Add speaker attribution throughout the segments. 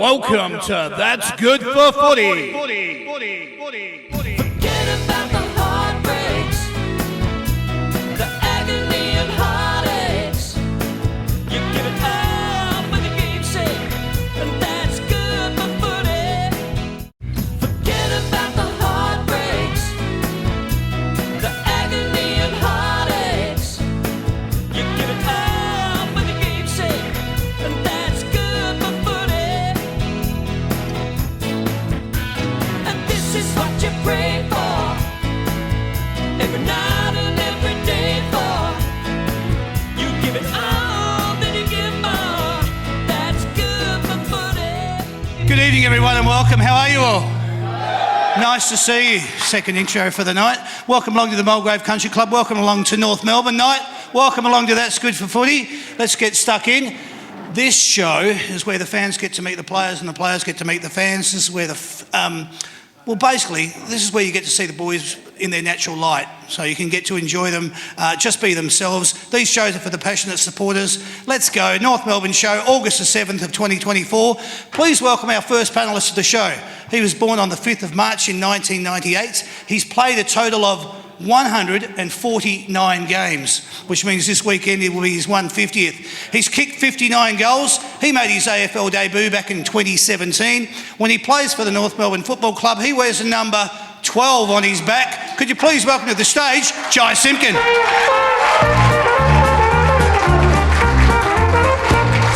Speaker 1: Welcome to That's Good for Footy.
Speaker 2: Forget about the heartbreaks, the agony and heartaches. You give it all for the game's sake, and that's good for footy. Forget about the heartbreaks, the agony and heartaches. You give it all for the game's sake, and that's good for footy. And this is what you pray for, every night and every day for. You give it all, then you give more. That's good for footy.
Speaker 1: Good evening, everyone, and welcome. How are you all? Nice to see you. Second intro for the night. Welcome along to the Mulgrave Country Club. Welcome along to North Melbourne night. Welcome along to That's Good for Footy. Let's get stuck in. This show is where the fans get to meet the players and the players get to meet the fans. This is where basically, this is where you get to see the boys in their natural light. So you can get to enjoy them, just be themselves. These shows are for the passionate supporters. Let's go. North Melbourne show, August the 7th of 2024. Please welcome our first panellist of the show. He was born on the 5th of March in 1998. He's played a total of 149 games, which means this weekend it will be his 150th. He's kicked 59 goals. He made his AFL debut back in 2017. When he plays for the North Melbourne Football Club, he wears the number 12 on his back. Could you please welcome to the stage, Jai Simpkin.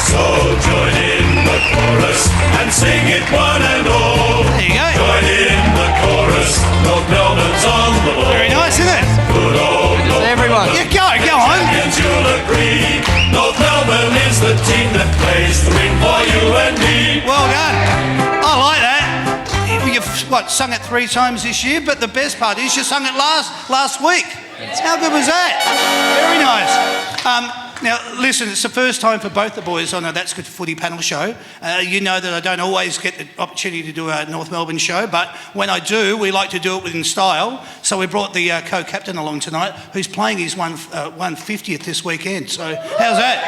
Speaker 3: So join in the chorus and sing it one and all.
Speaker 1: There you go.
Speaker 3: Join in the chorus, North Melbourne's on the ball.
Speaker 1: Very nice, isn't it?
Speaker 3: Good old North
Speaker 1: Everyone. Yeah, go on.
Speaker 3: Champions, you'll agree. North Melbourne is the team that plays to win for you and me.
Speaker 1: Well done. I like that. You've sung it 3 times this year, but the best part is you sung it last week. How good was that? Very nice. Now, listen, it's the first time for both the boys on a That's Good Footy panel show. You know that I don't always get the opportunity to do a North Melbourne show, but when I do, we like to do it within style. So we brought the co-captain along tonight, who's playing his 150th this weekend. So how's that?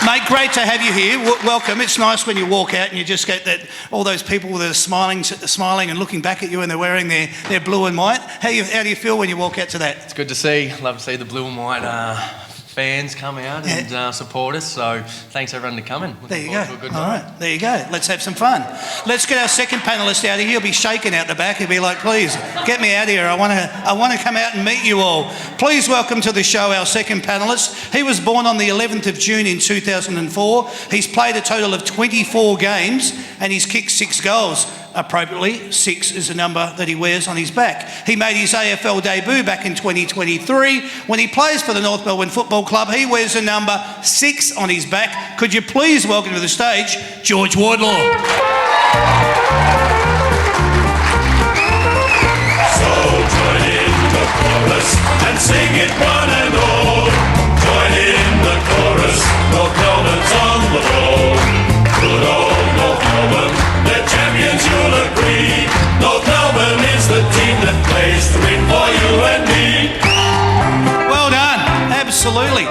Speaker 1: Mate, great to have you here. Welcome. It's nice when you walk out and you just get that all those people that are smiling and looking back at you and they're wearing their blue and white. How do you feel when you walk out to that?
Speaker 4: It's good to see. Love to see the blue and white fans come out and support us. So thanks everyone to come in.
Speaker 1: There you go. All right, there you go. Let's have some fun. Let's get our second panellist out of here. He'll be shaking out the back. He'll be like, please, get me out of here. I want to come out and meet you all. Please welcome to the show our second panellist. He was born on the 11th of June in 2004. He's played a total of 24 games and he's kicked 6 goals. Appropriately, 6 is the number that he wears on his back. He made his AFL debut back in 2023. When he plays for the North Melbourne Football Club, he wears the number 6 on his back. Could you please welcome to the stage, George Wardlaw.
Speaker 3: So join in the chorus and sing it one and all. Join in the chorus, North Melbourne's on the ball. Good old North Melbourne, they're champions, you'll agree. North Melbourne is the team that plays to win for you and me.
Speaker 1: Well done, absolutely.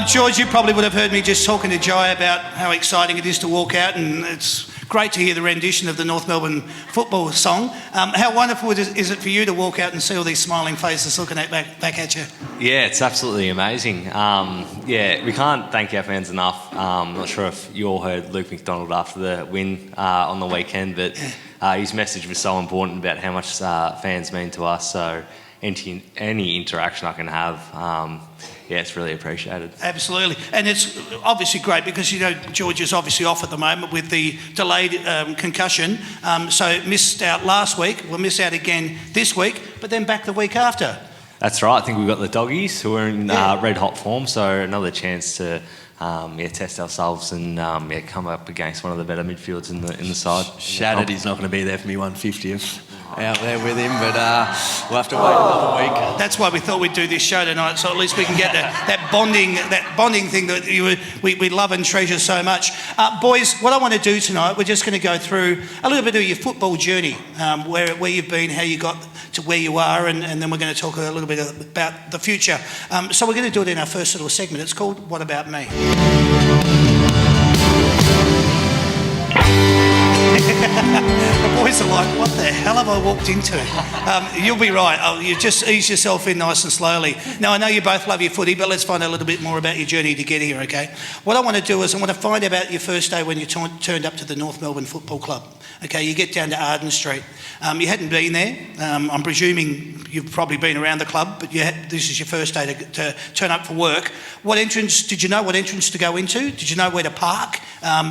Speaker 1: George, you probably would have heard me just talking to Jai about how exciting it is to walk out, and it's great to hear the rendition of the North Melbourne football song. How wonderful is it for you to walk out and see all these smiling faces looking back at you?
Speaker 5: Yeah, it's absolutely amazing. We can't thank our fans enough. I'm not sure if you all heard Luke McDonald after the win on the weekend, but his message was so important about how much fans mean to us. So any interaction I can have, it's really appreciated.
Speaker 1: Absolutely. And it's obviously great because, you know, George is obviously off at the moment with the delayed concussion. So missed out last week, we'll miss out again this week, but then back the week after.
Speaker 5: That's right. I think we've got the doggies who are in red hot form, so another chance to test ourselves and come up against one of the better midfields in the side.
Speaker 4: Shattered he's not going to be there for me 150th out there with him, but we'll have to wait another week.
Speaker 1: That's why we thought we'd do this show tonight, so at least we can get that bonding thing that we love and treasure so much. Boys, what I want to do tonight, we're just going to go through a little bit of your football journey, where you've been, how you got to where you are, and then we're going to talk a little bit about the future. So we're going to do it in our first little segment. It's called What About Me? boys are like, what the hell have I walked into? You'll be right. You just ease yourself in nice and slowly. Now, I know you both love your footy, but let's find out a little bit more about your journey to get here, okay? What I want to do is I want to find out about your first day when you turned up to the North Melbourne Football Club. Okay, you get down to Arden Street. You hadn't been there. I'm presuming you've probably been around the club, but this is your first day to turn up for work. Did you know what entrance to go into? Did you know where to park?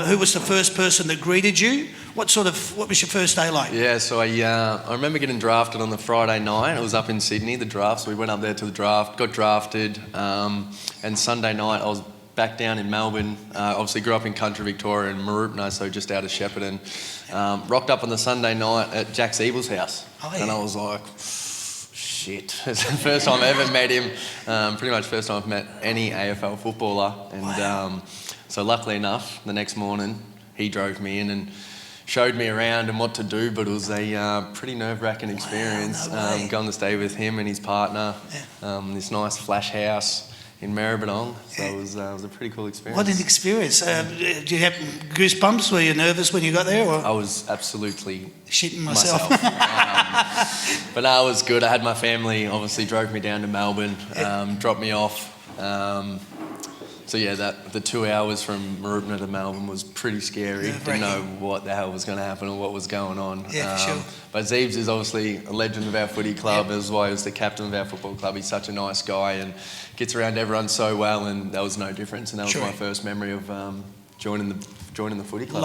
Speaker 1: Who was the first person that greeted you? What was your first day like?
Speaker 4: Yeah, so I remember getting drafted on the Friday night. It was up in Sydney, the draft. So we went up there to the draft, got drafted, and Sunday night I was back down in Melbourne. Obviously grew up in country Victoria in Mooroopna, so just out of Shepparton. Rocked up on the Sunday night at Jack Siebel's house.
Speaker 1: Oh, yeah.
Speaker 4: And I was like, shit. It's the first time I ever met him. Pretty much first time I've met any AFL footballer. And
Speaker 1: Wow.
Speaker 4: So luckily enough, the next morning he drove me in and showed me around and what to do, but it was a pretty nerve-wracking experience.
Speaker 1: Wow, no way.
Speaker 4: Going to stay with him and his partner, this nice flash house in Maribyrnong. So it was a pretty cool experience.
Speaker 1: What an experience. Did you have goosebumps? Were you nervous when you got there? Or?
Speaker 4: I was absolutely
Speaker 1: Shitting myself.
Speaker 4: But no, it was good. I had my family, obviously drove me down to Melbourne, dropped me off. So yeah, the 2 hours from Mooroopna to Melbourne was pretty scary. Didn't know what the hell was going to happen or what was going on.
Speaker 1: Yeah, for sure.
Speaker 4: But Zeebs is obviously a legend of our footy club, as well as the captain of our football club. He's such a nice guy and gets around everyone so well, and that was no difference. And that was my first memory of joining the footy club.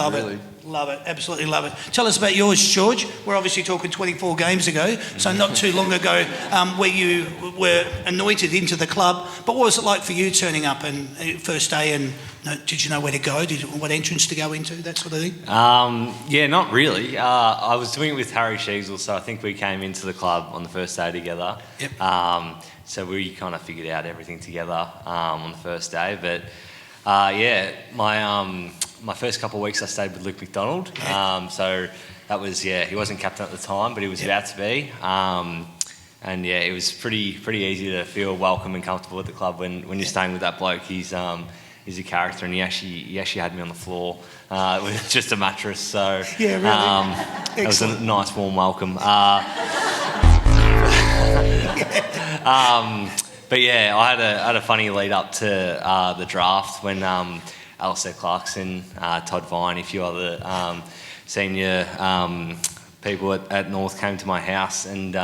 Speaker 1: Love it, absolutely love it. Tell us about yours, George. We're obviously talking 24 games ago, so not too long ago, where you were anointed into the club. But what was it like for you turning up and first day? And did you know where to go? What entrance to go into? That sort of thing.
Speaker 5: Yeah, not really. I was doing it with Harry Sheasel, so I think we came into the club on the first day together.
Speaker 1: Yep.
Speaker 5: So we kind of figured out everything together on the first day. But my first couple of weeks I stayed with Luke McDonald. So that was, he wasn't captain at the time, but he was about to be. And it was pretty easy to feel welcome and comfortable at the club when you're staying with that bloke. He's a character, and he actually had me on the floor with just a mattress. So
Speaker 1: yeah, really.
Speaker 5: It was a nice warm welcome. But I had a funny lead up to the draft when Alistair Clarkson, Todd Vine, a few other senior people at North came to my house, and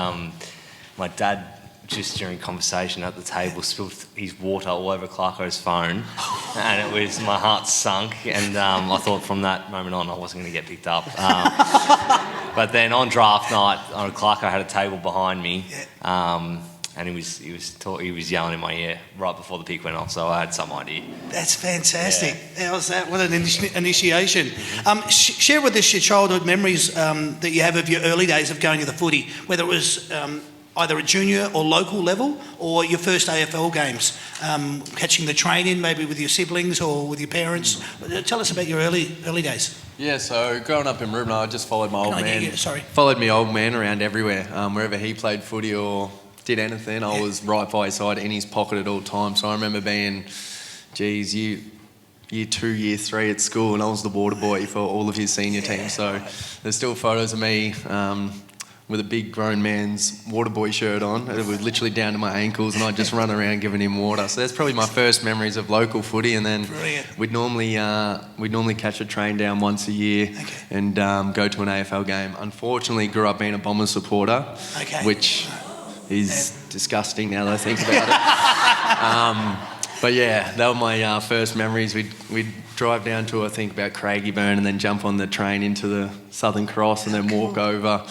Speaker 5: my dad, just during conversation at the table, spilled his water all over Clarko's phone, and my heart sunk, and I thought from that moment on I wasn't going to get picked up. But then on draft night, Clarko had a table behind me, and he was yelling in my ear right before the pick went off, so I had some idea.
Speaker 1: That's fantastic. How's that? What an initiation. Share with us your childhood memories that you have of your early days of going to the footy, whether it was either at junior or local level, or your first AFL games, catching the train in maybe with your siblings or with your parents. Tell us about your early days.
Speaker 4: Yeah, so growing up in Mooroopna, I just followed my old man.
Speaker 1: Sorry.
Speaker 4: Followed my old man around everywhere, wherever he played footy or did anything. I was right by his side, in his pocket at all times. So I remember being, year 2, year 3 at school, and I was the water boy for all of his senior team. So there's still photos of me with a big grown man's water boy shirt on. It was literally down to my ankles, and I'd just run around giving him water. So that's probably my first memories of local footy. And then we'd normally catch a train down once a year and go to an AFL game. Unfortunately, grew up being a Bombers supporter, which is disgusting now that I think about it. But yeah, that were my first memories. We'd drive down to, I think, about Craigieburn, and then jump on the train into the Southern Cross, and then walk over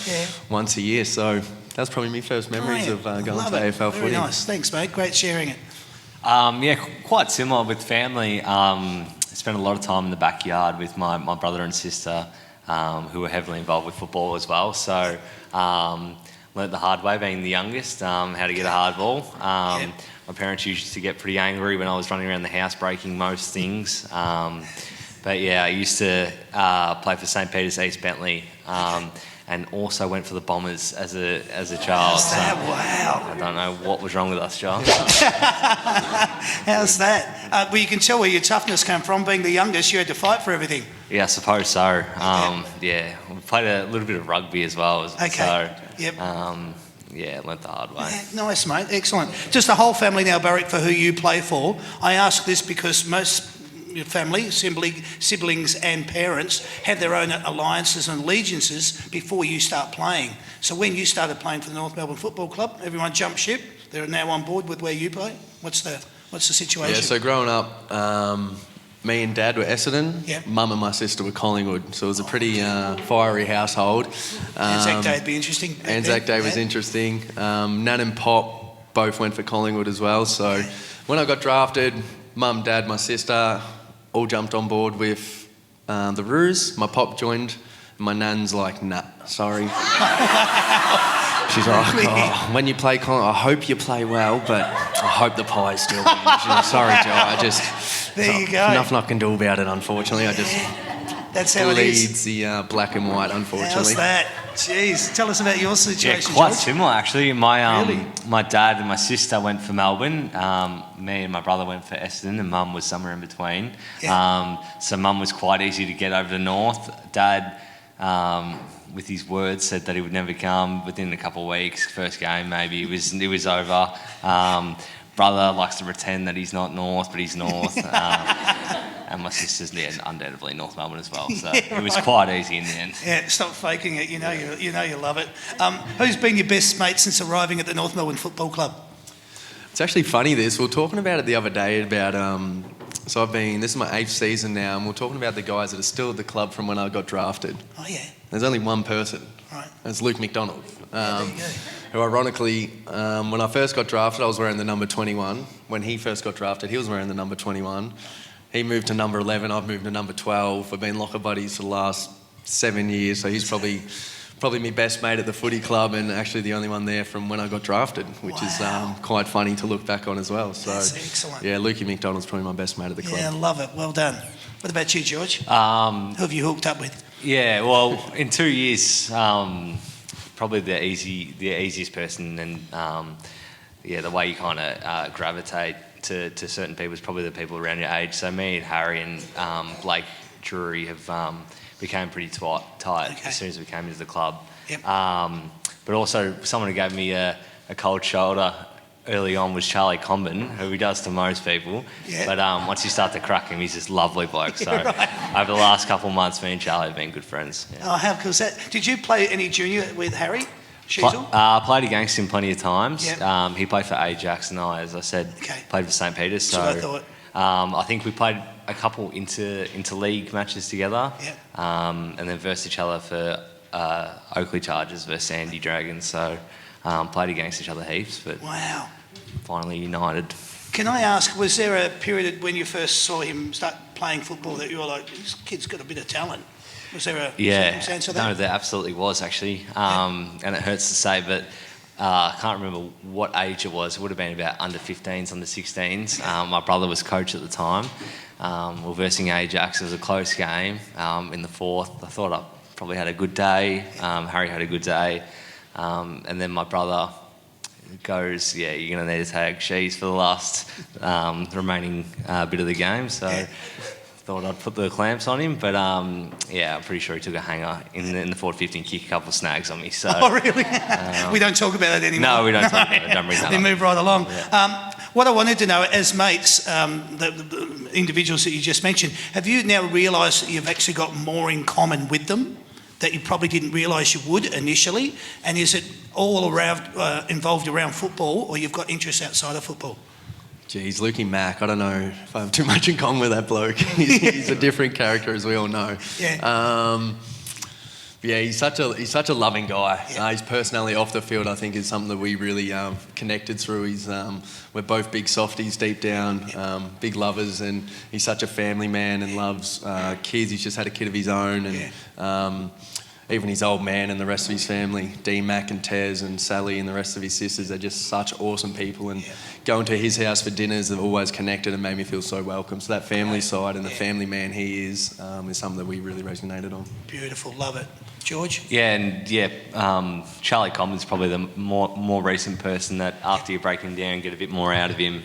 Speaker 4: once a year. So that's probably my first memories of going to AFL footy.
Speaker 1: Very nice. Thanks, mate. Great sharing it.
Speaker 5: Quite similar with family. I spent a lot of time in the backyard with my brother and sister, who were heavily involved with football as well. So learnt the hard way, being the youngest, how to get a hard ball. My parents used to get pretty angry when I was running around the house breaking most things. But yeah, I used to play for St Peter's East Bentley, and also went for the Bombers as a child.
Speaker 1: How's that? Wow.
Speaker 5: I don't know what was wrong with us, John.
Speaker 1: How's that? Well, you can tell where your toughness came from. Being the youngest, you had to fight for everything.
Speaker 5: Yeah, I suppose so. Yeah, we played a little bit of rugby as well.
Speaker 1: Okay.
Speaker 5: So,
Speaker 1: Yep.
Speaker 5: yeah, learnt the hard way.
Speaker 1: Yeah, nice, mate. Excellent. Just the whole family now, Barrick, for who you play for. I ask this because most your family, siblings and parents have their own alliances and allegiances before you start playing. So when you started playing for the North Melbourne Football Club, everyone jumped ship. They're now on board with where you play. What's the situation?
Speaker 4: Yeah, so growing up, me and Dad were Essendon.
Speaker 1: Yep.
Speaker 4: Mum and my sister were Collingwood. So it was a pretty fiery household.
Speaker 1: Anzac Day would be interesting.
Speaker 4: Anzac Day was interesting. Nan and Pop both went for Collingwood as well. So when I got drafted, Mum, Dad, my sister all jumped on board with the Roos. My Pop joined. My Nan's like, nah, sorry. She's like, oh, when you play Collingwood, I hope you play well, but I hope the Pies still win. She's like, sorry, Joe,
Speaker 1: There you go.
Speaker 4: Nothing I can do about it, unfortunately. I just
Speaker 1: That's how it is.
Speaker 4: bleeds the black and white, unfortunately.
Speaker 1: How's that? Jeez, tell us about your
Speaker 5: Yeah,
Speaker 1: situation,
Speaker 5: quite
Speaker 1: George.
Speaker 5: similar actually. My
Speaker 1: Really?
Speaker 5: my dad and my sister went for Melbourne. Me and my brother went for Essendon, and Mum was somewhere in between.
Speaker 1: Yeah.
Speaker 5: So Mum was quite easy to get over to North. Dad, with his words, said that he would never come. Within a couple of weeks, first game maybe, it was over. Brother likes to pretend that he's not North, but he's North. And my sister's undoubtedly North Melbourne as well. So it was quite easy in the end.
Speaker 1: Yeah, stop faking it. You know you love it. Who's been your best mate since arriving at the North Melbourne Football Club?
Speaker 4: It's actually funny this. We were talking about it the other day about, so this is my 8th season now, and we're talking about the guys that are still at the club from when I got drafted.
Speaker 1: Oh yeah.
Speaker 4: There's only one person.
Speaker 1: Right.
Speaker 4: That's Luke McDonald.
Speaker 1: There you go.
Speaker 4: Who ironically, when I first got drafted, I was wearing the number 21. When he first got drafted, he was wearing the number 21. He moved to number 11, I've moved to number 12. We've been locker buddies for the last 7 years, so he's probably my best mate at the footy club, and actually the only one there from when I got drafted, which is quite funny to look back on as well. So,
Speaker 1: That's excellent.
Speaker 4: Yeah, Lukey McDonald's probably my best mate at the club.
Speaker 1: Yeah, love it. Well done. What about you, George? Who have you hooked up with?
Speaker 5: Yeah, well, in 2 years, probably the easiest person, and the way you kind of gravitate to certain people is probably the people around your age. So me and Harry and Blake Drury have became pretty tight as soon as we came into the club.
Speaker 1: Yep.
Speaker 5: But also someone who gave me a cold shoulder early on was Charlie Comben, who he does to most people.
Speaker 1: Yeah.
Speaker 5: But once you start to crack him, he's just a lovely bloke. So
Speaker 1: Right.
Speaker 5: over the last couple of months, me and Charlie have been good friends. Yeah.
Speaker 1: Oh, how cool is that? Did you play any junior with Harry Sheasel?
Speaker 5: Played against him plenty of times.
Speaker 1: Yep.
Speaker 5: He played for Ajax, and I, as I said,
Speaker 1: Okay.
Speaker 5: played for St Peter's. So
Speaker 1: That's what I thought.
Speaker 5: I think we played a couple inter-league matches together,
Speaker 1: Yep.
Speaker 5: and then versed each other for Oakley Chargers versus Sandy Dragons. So played against each other heaps, but
Speaker 1: Wow.
Speaker 5: finally united.
Speaker 1: Can I ask, was there a period when you first saw him start playing football that you were like, this kid's got a bit of talent? Was there a circumstance of that?
Speaker 5: No, there absolutely was actually, and it hurts to say, but I can't remember what age it was. It would have been about under 15s, under 16s. My brother was coach at the time. We were versing Ajax. It was a close game in the fourth. I thought I probably had a good day. Harry had a good day, and then my brother goes, yeah, you're going to need to tag Shees for the last remaining bit of the game. So.
Speaker 1: Yeah.
Speaker 5: Thought I'd put the clamps on him, but I'm pretty sure he took a hanger in the forward 50 and kicked a couple of snags on me. So
Speaker 1: Oh, really? We don't talk about it anymore.
Speaker 5: no, we don't talk about it. Don't bring that
Speaker 1: They
Speaker 5: up.
Speaker 1: move right along. What I wanted to know, as mates, the individuals that you just mentioned, have you now realised that you've actually got more in common with them that you probably didn't realise you would initially? And is it all around involved around football, or you've got interests outside of football?
Speaker 4: Geez, Lukey Mack, I don't know if I have too much in common with that bloke. He's a different character, as we all know.
Speaker 1: Yeah.
Speaker 4: He's such a loving guy.
Speaker 1: Yeah.
Speaker 4: His personality off the field, I think, is something that we really connected through. We're both big softies deep down, big lovers, and he's such a family man and loves kids. He's just had a kid of his own, and even his old man and the rest of his family, D Mac and Tez and Sally and the rest of his sisters, they're just such awesome people. And going to his house for dinners have always connected and made me feel so welcome. So that family side and the family man he is something that we really resonated on.
Speaker 1: Beautiful, love it. George?
Speaker 5: Yeah, and Charlie Common's probably the more recent person that after you break him down, get a bit more out of him.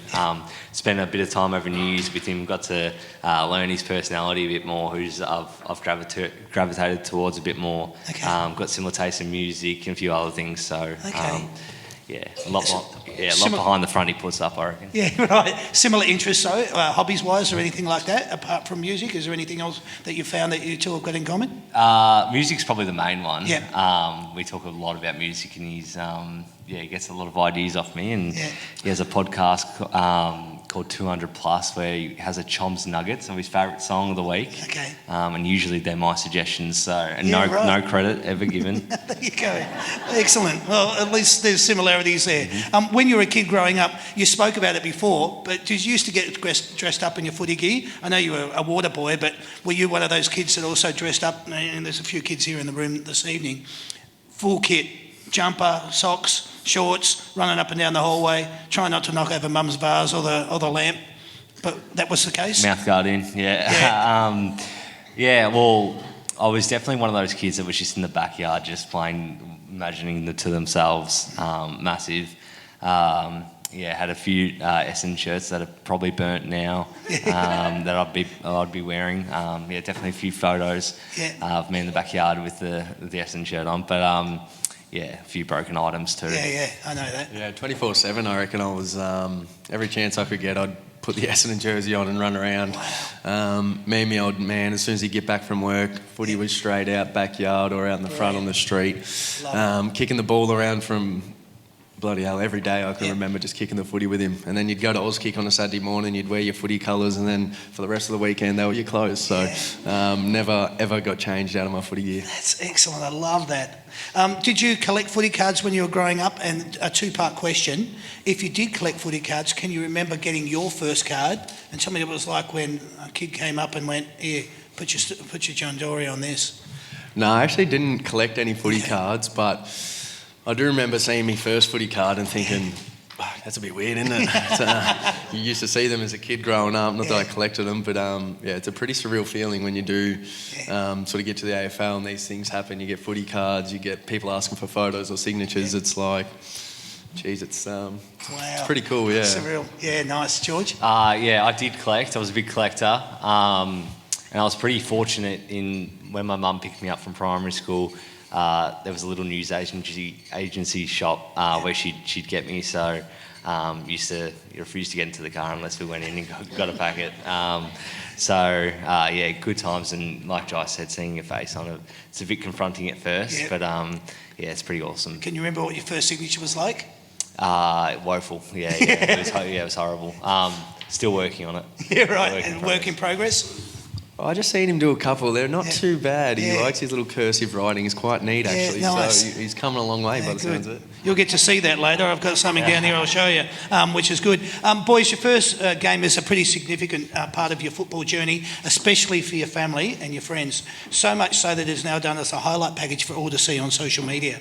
Speaker 5: Spent a bit of time over New Year's with him, got to learn his personality a bit more, who's I've gravitated towards a bit more.
Speaker 1: Okay.
Speaker 5: Got similar taste in music and a few other things. So a lot
Speaker 1: Similar-
Speaker 5: behind the front he puts up, I reckon.
Speaker 1: Yeah, right. Similar interests, though, hobbies-wise or anything like that, apart from music? Is there anything else that you found that you two have got in common?
Speaker 5: Music's probably the main one.
Speaker 1: Yeah.
Speaker 5: We talk a lot about music, and he's he gets a lot of ideas off me, and
Speaker 1: Yeah.
Speaker 5: he has a podcast called 200 Plus where he has a Chom's Nuggets of his favourite song of the week.
Speaker 1: Okay.
Speaker 5: And usually they're my suggestions, so and
Speaker 1: Yeah,
Speaker 5: no
Speaker 1: right.
Speaker 5: credit ever given.
Speaker 1: There you go. Excellent. Well, at least there's similarities there. When you were a kid growing up, you spoke about it before, but did you used to get dressed up in your footy gear? I know you were a water boy, but were you one of those kids that also dressed up, and there's a few kids here in the room this evening, full kit, jumper, socks, shorts, running up and down the hallway, trying not to knock over mum's vase or the lamp? But that was the case?
Speaker 5: Mouth guard in, yeah. Well, I was definitely one of those kids that was just in the backyard, just playing, imagining to themselves, massive. Had a few Essendon shirts that are probably burnt now that I'd be wearing. Definitely a few photos of me in the backyard with the Essendon shirt on, but a few broken items too.
Speaker 1: Yeah, I know that.
Speaker 4: Yeah, 24/7. I reckon I was every chance I could get, I'd put the Essendon jersey on and run around. Me and my old man, as soon as he'd get back from work, footy was straight out backyard or out in the front on the street, kicking the ball around from bloody hell every day. I can remember just kicking the footy with him, and then you'd go to Auskick on a Saturday morning, you'd wear your footy colours, and then for the rest of the weekend they were your clothes. So never ever got changed out of my footy gear.
Speaker 1: That's excellent. I love that. Did you collect footy cards when you were growing up? And a two-part question. If you did collect footy cards, can you remember getting your first card? And tell me what it was like when a kid came up and went, here, put your John Dory on this.
Speaker 4: No, I actually didn't collect any footy cards, but I do remember seeing my first footy card and thinking, that's a bit weird, isn't it? You used to see them as a kid growing up, not that I collected them, but it's a pretty surreal feeling when you do sort of get to the AFL and these things happen. You get footy cards, you get people asking for photos or signatures. It's like, geez, it's pretty cool, yeah.
Speaker 1: Surreal. Yeah, nice. George?
Speaker 5: I did collect. I was a big collector. And I was pretty fortunate when my mum picked me up from primary school, there was a little news agency shop where she'd get me, so refused to get into the car unless we went in and got a packet. Good times, and like Jai said, seeing your face on it, it's a bit confronting at first, but it's pretty awesome.
Speaker 1: Can you remember what your first signature was like?
Speaker 5: Woeful, it was horrible. Still working on it.
Speaker 1: Yeah, right, and work in progress?
Speaker 4: I just seen him do a couple. They're not too bad. He likes his little cursive writing. It's quite neat, actually.
Speaker 1: Nice.
Speaker 4: So he's coming a long way by the sounds of it.
Speaker 1: You'll get to see that later. I've got something down here I'll show you, which is good. Boys, your first game is a pretty significant part of your football journey, especially for your family and your friends. So much so that it's now done as a highlight package for all to see on social media.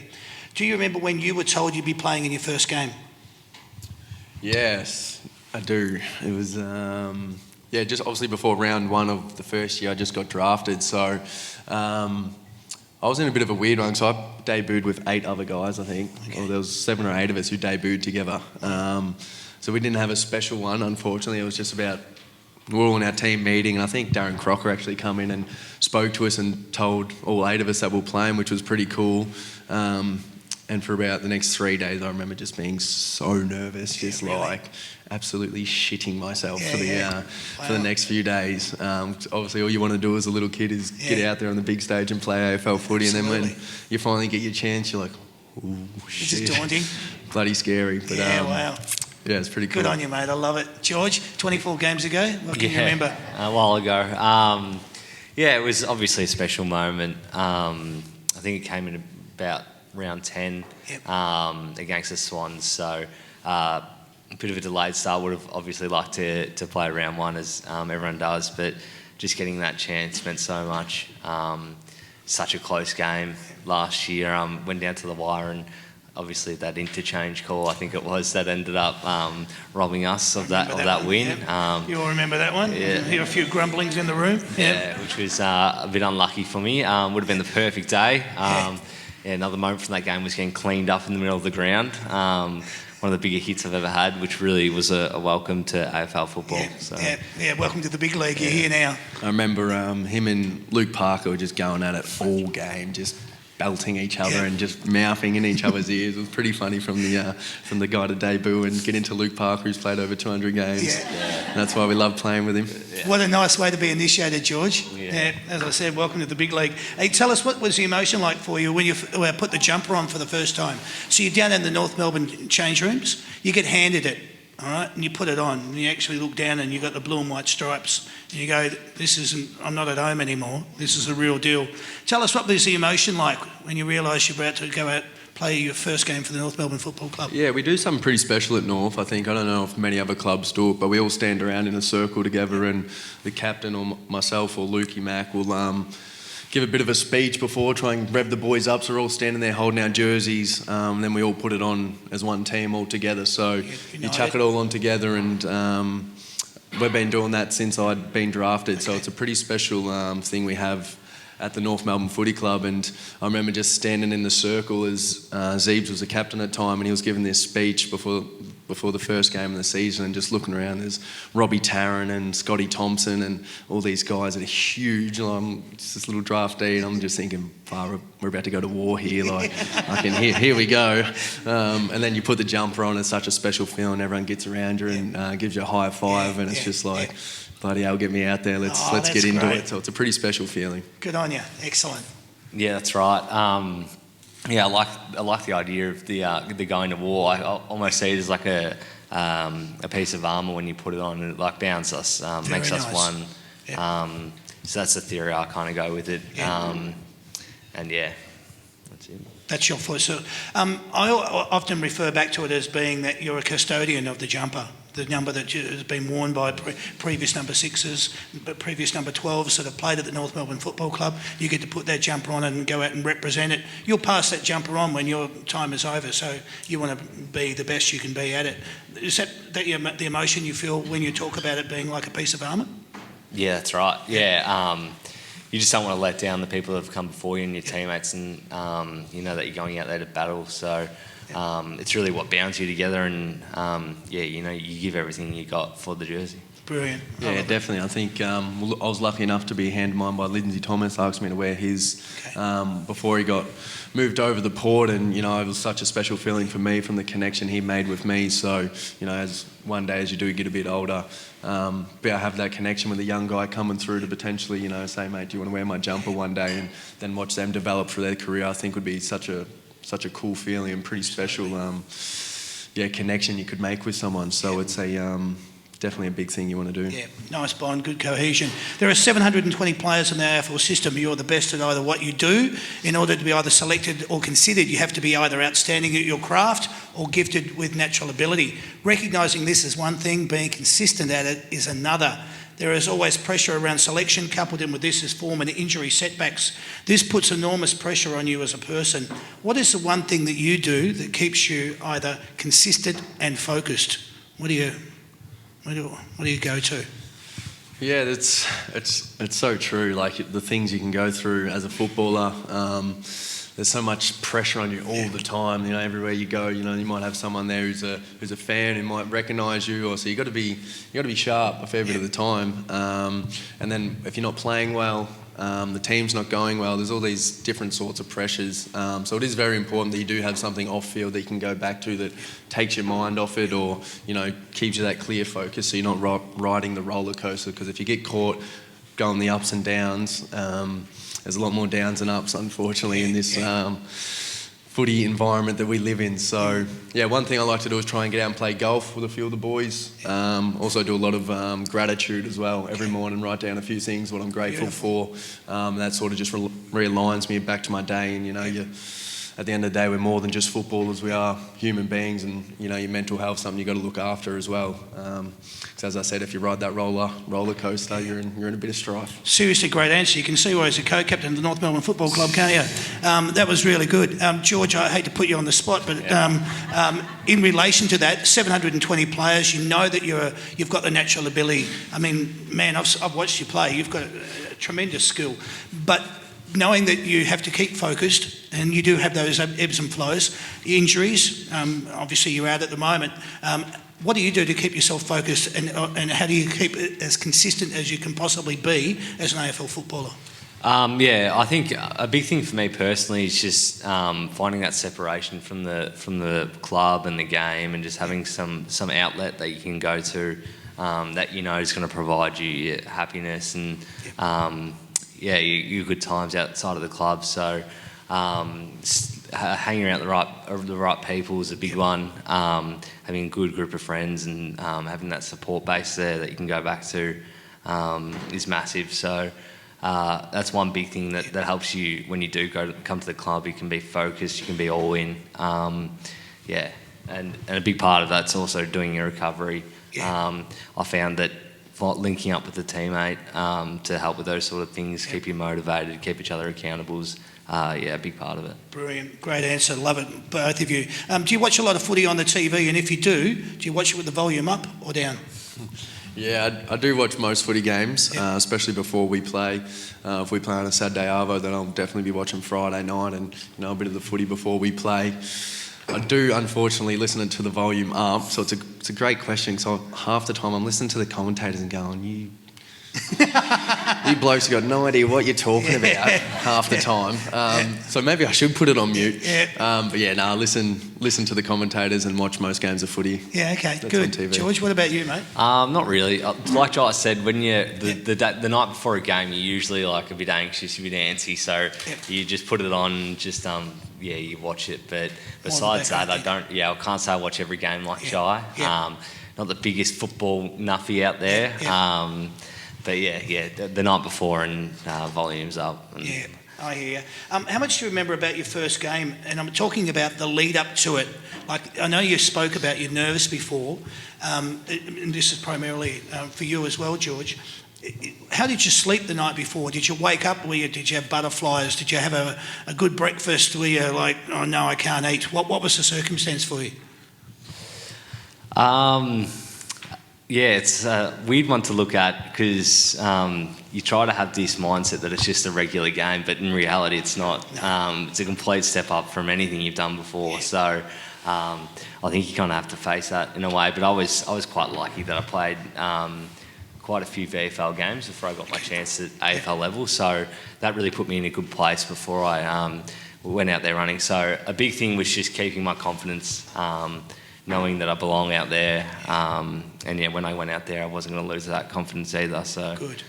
Speaker 1: Do you remember when you were told you'd be playing in your first game?
Speaker 4: Yes, I do. It was... just obviously before round one of the first year, I just got drafted. So I was in a bit of a weird one. So I debuted with 8 other guys, I think. Okay. Well, there was 7 or 8 of us who debuted together. So we didn't have a special one, unfortunately. It was just about, we were all in our team meeting, and I think Darren Crocker actually come in and spoke to us and told all 8 of us that we're playing, which was pretty cool. And for about the next 3 days, I remember just being so nervous, absolutely shitting myself for the next few days. Obviously, all you want to do as a little kid is get out there on the big stage and play AFL footy, and then when you finally get your chance, you're like, ooh, shit.
Speaker 1: It's daunting.
Speaker 4: Bloody scary. But,
Speaker 1: wow.
Speaker 4: Yeah, it's pretty cool.
Speaker 1: Good on you, mate. I love it. George, 24 games ago, what can you remember?
Speaker 5: A while ago. It was obviously a special moment. I think it came in about round 10 against the Swans, so a bit of a delayed start. Would have obviously liked to play round 1 as everyone does, but just getting that chance meant so much. such a close game last year. Went down to the wire, and obviously that interchange call, I think it was, that ended up robbing us of that win.
Speaker 1: Yep. You all remember that one?
Speaker 5: Yeah.
Speaker 1: Hear a few grumblings in the room.
Speaker 5: Yeah, which was a bit unlucky for me. Would have been the perfect day. Another moment from that game was getting cleaned up in the middle of the ground. One of the bigger hits I've ever had, which really was a welcome to AFL football.
Speaker 1: Welcome to the big league. You're here now.
Speaker 4: I remember him and Luke Parker were just going at it all game, just belting each other and just mouthing in each other's ears. It was pretty funny from the guy to debut and get into Luke Parker, who's played over 200 games. And that's why we love playing with him.
Speaker 1: What a nice way to be initiated, George. As I said, welcome to the big league. Hey, tell us, what was the emotion like for you when you put the jumper on for the first time? So you're down in the North Melbourne change rooms, you get handed it, all right, and you put it on, and you actually look down and you've got the blue and white stripes, and you go, I'm not at home anymore, this is a real deal. Tell us, what was the emotion like when you realised you're about to go out play your first game for the North Melbourne Football Club?
Speaker 4: Yeah, we do something pretty special at North, I think. I don't know if many other clubs do it, but we all stand around in a circle together, and the captain or myself or Lukey Mack will give a bit of a speech before, try and rev the boys up, so we're all standing there holding our jerseys, then we all put it on as one team all together. So you chuck it all on together, and we've been doing that since I'd been drafted, so it's a pretty special thing we have at the North Melbourne Footy Club. And I remember just standing in the circle as Zeebs was the captain at the time, and he was giving this speech before the first game of the season, and just looking around, there's Robbie Tarrant and Scotty Thompson and all these guys that are huge. I'm just this little draftee, and I'm just thinking, we're about to go to war here. Like, here we go. And then you put the jumper on, it's such a special feeling. Everyone gets around you and gives you a high five, and it's just like, bloody hell, get me out there. Let's get into it. So it's a pretty special feeling.
Speaker 1: Good on you. Excellent.
Speaker 5: Yeah, that's right. I like the idea of the going to war. I almost see it as like a piece of armour when you put it on, and it like bounds us, makes us one. So that's the theory I kind of go with it. That's it.
Speaker 1: That's your first. So, I often refer back to it as being that you're a custodian of the jumper, the number that has been worn by previous number 6s, but previous number 12s that have played at the North Melbourne Football Club. You get to put that jumper on and go out and represent it. You'll pass that jumper on when your time is over, so you want to be the best you can be at it. Is that the emotion you feel when you talk about it being like a piece of armour? Yeah,
Speaker 5: that's right. You just don't want to let down the people that have come before you and your teammates, and you know that you're going out there to battle. So it's really what bounds you together, and you give everything you got for the jersey.
Speaker 1: Brilliant.
Speaker 4: Yeah, definitely. I think I was lucky enough to be handed mine by Lindsay Thomas. Asked me to wear his before he got moved over the port, and it was such a special feeling for me from the connection he made with me. So as one day as you do get a bit older, be able to have that connection with a young guy coming through to potentially say, mate, do you want to wear my jumper one day, and then watch them develop for their career, I think would be such a cool feeling and pretty special connection you could make with someone. So it's definitely a big thing you want to do.
Speaker 1: Yeah, nice bond, good cohesion. There are 720 players in the AFL system. You're the best at either what you do. In order to be either selected or considered, you have to be either outstanding at your craft or gifted with natural ability. Recognising this is one thing, being consistent at it is another. There is always pressure around selection. Coupled in with this is form and injury setbacks. This puts enormous pressure on you as a person. What is the one thing that you do that keeps you either consistent and focused? What do you go to?
Speaker 4: Yeah, it's so true. Like the things you can go through as a footballer. There's so much pressure on you all the time. Everywhere you go, you might have someone there who's a fan who might recognise you, or so you got to be sharp a fair bit of the time. And then if you're not playing well, the team's not going well, there's all these different sorts of pressures. So it is very important that you do have something off field that you can go back to that takes your mind off it, or keeps you that clear focus, so you're not riding the roller coaster. Because if you get caught going the ups and downs, there's a lot more downs than ups, unfortunately, in this footy environment that we live in. So, one thing I like to do is try and get out and play golf with a few of the boys. Also do a lot of gratitude as well. Every morning, write down a few things, what I'm grateful for. That sort of just realigns me back to my day. And, at the end of the day, we're more than just footballers. We are human beings, and your mental health something you got to look after as well. Because as I said, if you ride that roller coaster, you're in a bit of strife.
Speaker 1: Seriously, great answer. You can see why he's a co-captain of the North Melbourne Football Club, can't you? That was really good. George, I hate to put you on the spot, but in relation to that, 720 players, you know that you've got the natural ability. I mean, man, I've watched you play. You've got a tremendous skill. But knowing that you have to keep focused, and you do have those ebbs and flows, injuries, obviously you're out at the moment. What do you do to keep yourself focused, and how do you keep it as consistent as you can possibly be as an AFL footballer?
Speaker 5: I think a big thing for me personally is just finding that separation from the club and the game, and just having some outlet that you can go to that is going to provide you happiness and your good times outside of the club. So hanging around the right people is a big one. Having a good group of friends and having that support base there that you can go back to is massive. So that's one big thing that helps you when you do come to the club. You can be focused, you can be all in. And a big part of that's also doing your recovery. I found that linking up with a teammate to help with those sort of things, keep you motivated, keep each other accountable is a big part of it.
Speaker 1: Brilliant, great answer, love it, both of you. Do you watch a lot of footy on the TV, and if you do you watch it with the volume up or down?
Speaker 4: Yeah, I do watch most footy games, especially before we play. If we play on a Saturday arvo, then I'll definitely be watching Friday night and a bit of the footy before we play. I do, unfortunately, listen to the volume up, so it's a great question, because half the time I'm listening to the commentators and going, you blokes have got no idea what you're talking about half the time. So maybe I should put it on mute. Listen to the commentators and watch most games of footy.
Speaker 1: Yeah, okay,
Speaker 4: That's
Speaker 1: good.
Speaker 4: on TV.
Speaker 1: George, what about you, mate?
Speaker 5: Not really. Like Josh said, when the night before a game, you're usually like a bit anxious, a bit antsy, so you just put it on, just you watch it. But besides that, I can't say I watch every game like Jai. Not the biggest football nuffy out there. But the night before and volumes up.
Speaker 1: I hear you. How much do you remember about your first game? And I'm talking about the lead up to it. Like, I know you spoke about your nerves before, and this is primarily for you as well, George. How did you sleep the night before? Did you wake up? Did you have butterflies? Did you have a good breakfast? Were you like, oh no, I can't eat? What was the circumstance for you?
Speaker 5: It's a weird one to look at, because you try to have this mindset that it's just a regular game, but in reality it's not. It's a complete step up from anything you've done before. So I think you kind of have to face that in a way. But I was quite lucky that I played quite a few VFL games before I got my chance at AFL level. So that really put me in a good place before I went out there running. So a big thing was just keeping my confidence, knowing that I belong out there. When I went out there, I wasn't going to lose that confidence either. So,
Speaker 1: good.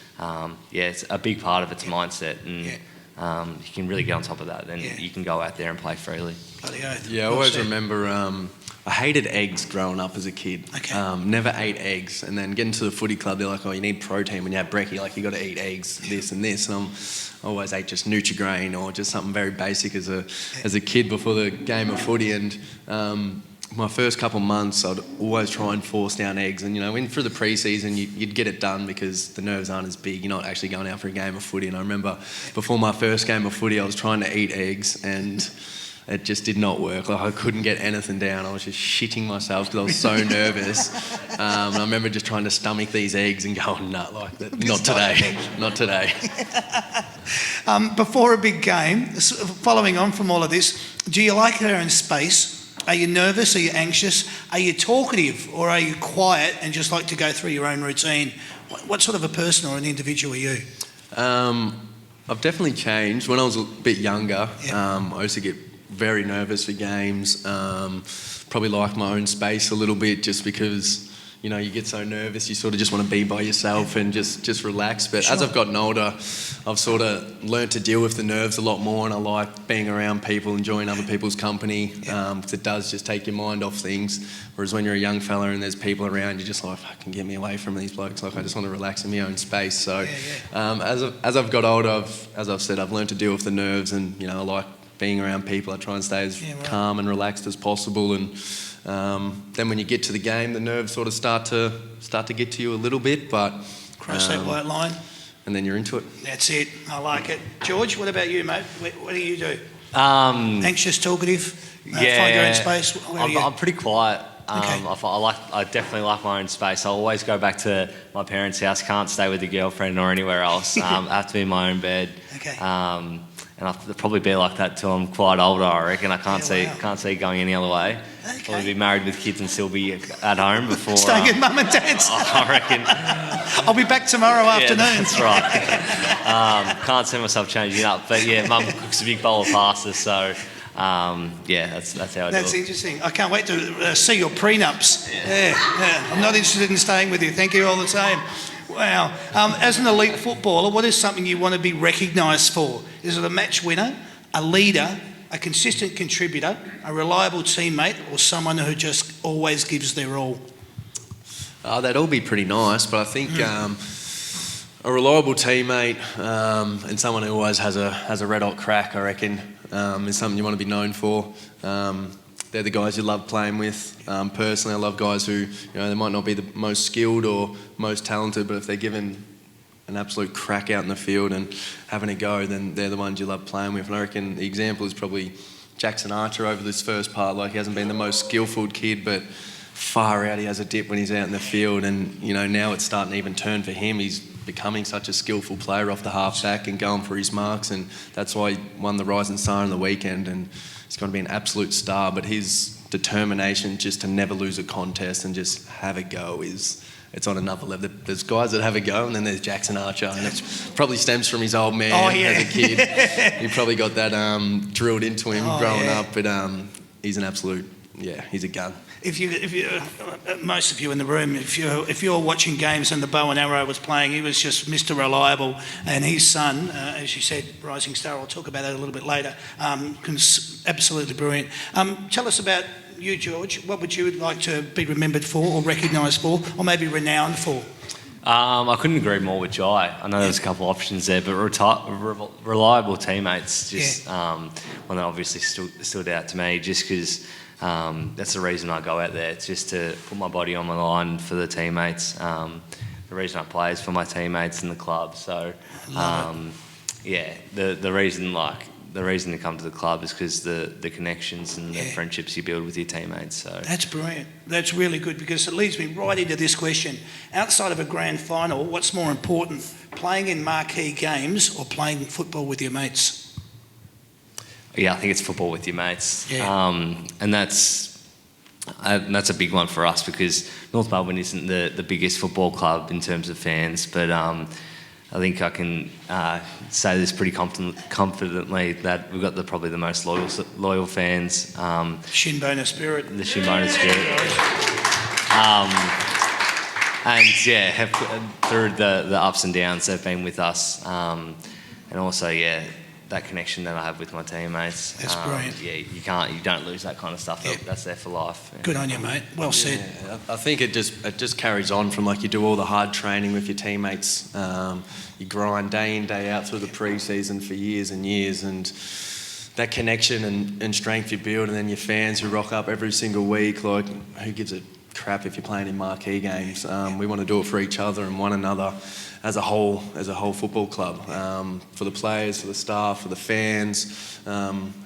Speaker 5: It's a big part of it's mindset, and you can really get on top of that, then you can go out there and play freely.
Speaker 1: Bloody oath.
Speaker 4: Yeah, I always remember I hated eggs growing up as a kid.
Speaker 1: Okay.
Speaker 4: Never ate eggs, and then getting to the footy club, they're like, oh, you need protein when you have brekkie, like you got to eat eggs, this and this, and I always ate just Nutri-Grain or just something very basic as a kid before the game of footy. And my first couple of months, I'd always try and force down eggs, and in through the pre-season you'd get it done because the nerves aren't as big. You're not actually going out for a game of footy. And I remember before my first game of footy, I was trying to eat eggs, and it just did not work. Like, I couldn't get anything down. I was just shitting myself because I was so nervous. And I remember just trying to stomach these eggs and going, no, not today, not today.
Speaker 1: Before a big game, following on from all of this, do you like your own space? Are you nervous? Are you anxious? Are you talkative, or are you quiet and just like to go through your own routine? What sort of a person or an individual are you?
Speaker 4: I've definitely changed. When I was a bit younger, I used to get very nervous for games. Probably like my own space a little bit, just because you get so nervous, you sort of just want to be by yourself and just relax. But as I've gotten older, I've sort of learnt to deal with the nerves a lot more, and I like being around people, enjoying other people's company, because it does just take your mind off things. Whereas when you're a young fella and there's people around, you're just like, fucking get me away from these blokes. Like, I just want to relax in my own space. So as I've got older, as I've said, I've learnt to deal with the nerves, and I like being around people. I try and stay as calm and relaxed as possible, and then when you get to the game, the nerves sort of start to get to you a little bit, but
Speaker 1: Cross that white line.
Speaker 4: and then you're into it.
Speaker 1: That's it. I like it. George, what about you, mate? What do you do? Anxious, talkative? Find your own space? Where are you?
Speaker 5: I'm pretty quiet.
Speaker 1: Okay.
Speaker 5: I definitely like my own space. I always go back to my parents' house. Can't stay with a girlfriend or anywhere else. I have to be in my own bed.
Speaker 1: Okay.
Speaker 5: And I'll probably be like that till I'm quite older. I reckon. I can't see going any other way.
Speaker 1: Okay.
Speaker 5: Probably be married with kids and still be at home before.
Speaker 1: Staying at mum and dad's.
Speaker 5: I reckon.
Speaker 1: I'll be back tomorrow afternoon.
Speaker 5: That's right. Can't see myself changing up. But yeah, mum cooks a big bowl of pasta, so that's how I do
Speaker 1: That's
Speaker 5: it.
Speaker 1: interesting. I can't wait to see your prenups. Yeah. I'm not interested in staying with you. Thank you all the same. Wow. As an elite footballer, what is something you want to be recognised for? Is it a match winner, a leader, a consistent contributor, a reliable teammate, or someone who just always gives their all?
Speaker 4: That'd all be pretty nice, but I think a reliable teammate and someone who always has a red hot crack, I reckon, is something you want to be known for. They're the guys you love playing with. Personally, I love guys who, they might not be the most skilled or most talented, but if they're given an absolute crack out in the field and having a go, then they're the ones you love playing with. And I reckon the example is probably Jackson Archer over this first part. Like, he hasn't been the most skillful kid, but far out, he has a dip when he's out in the field. And, now it's starting to even turn for him. He's becoming such a skillful player off the half-back and going for his marks, and that's why he won the Rising Star on the weekend, and he's going to be an absolute star. But his determination just to never lose a contest and just have a go it's on another level. There's guys that have a go, and then there's Jackson Archer, and it probably stems from his old man as a kid. He probably got that drilled into him growing up, but he's an absolute, he's a gun.
Speaker 1: If you, most of you in the room, if you're watching games and the bow and arrow was playing, he was just Mr. Reliable, and his son, as you said, Rising Star. I'll talk about that a little bit later. Absolutely brilliant. Tell us about you, George. What would you like to be remembered for, or recognised for, or maybe renowned for?
Speaker 5: I couldn't agree more with Jai. I know there's a couple of options there, but reliable teammates just one that obviously stood out to me, just because. That's the reason I go out there. It's just to put my body on the line for the teammates. The reason I play is for my teammates and the club. So, the reason to come to the club is because the connections and the friendships you build with your teammates. So
Speaker 1: that's brilliant. That's really good, because it leads me right into this question. Outside of a grand final, what's more important, playing in marquee games or playing football with your mates?
Speaker 5: Yeah, I think it's football with your mates.
Speaker 1: Yeah.
Speaker 5: And that's a big one for us, because North Melbourne isn't the biggest football club in terms of fans, but I think I can say this pretty confidently that we've got probably the most loyal fans.
Speaker 1: Shinboner spirit.
Speaker 5: The Shinboner spirit. Through the ups and downs, they've been with us. And also, that connection that I have with my teammates.
Speaker 1: That's brilliant.
Speaker 5: You don't lose that kind of stuff. That's there for life.
Speaker 1: Good on you, mate. Well said.
Speaker 4: I think it just carries on from, like, you do all the hard training with your teammates. You grind day in, day out through the pre-season for years and years, and that connection and strength you build, and then your fans who rock up every single week. Like, who gives a crap if you're playing in marquee games? We want to do it for each other and one another. As a whole football club, for the players, for the staff, for the fans.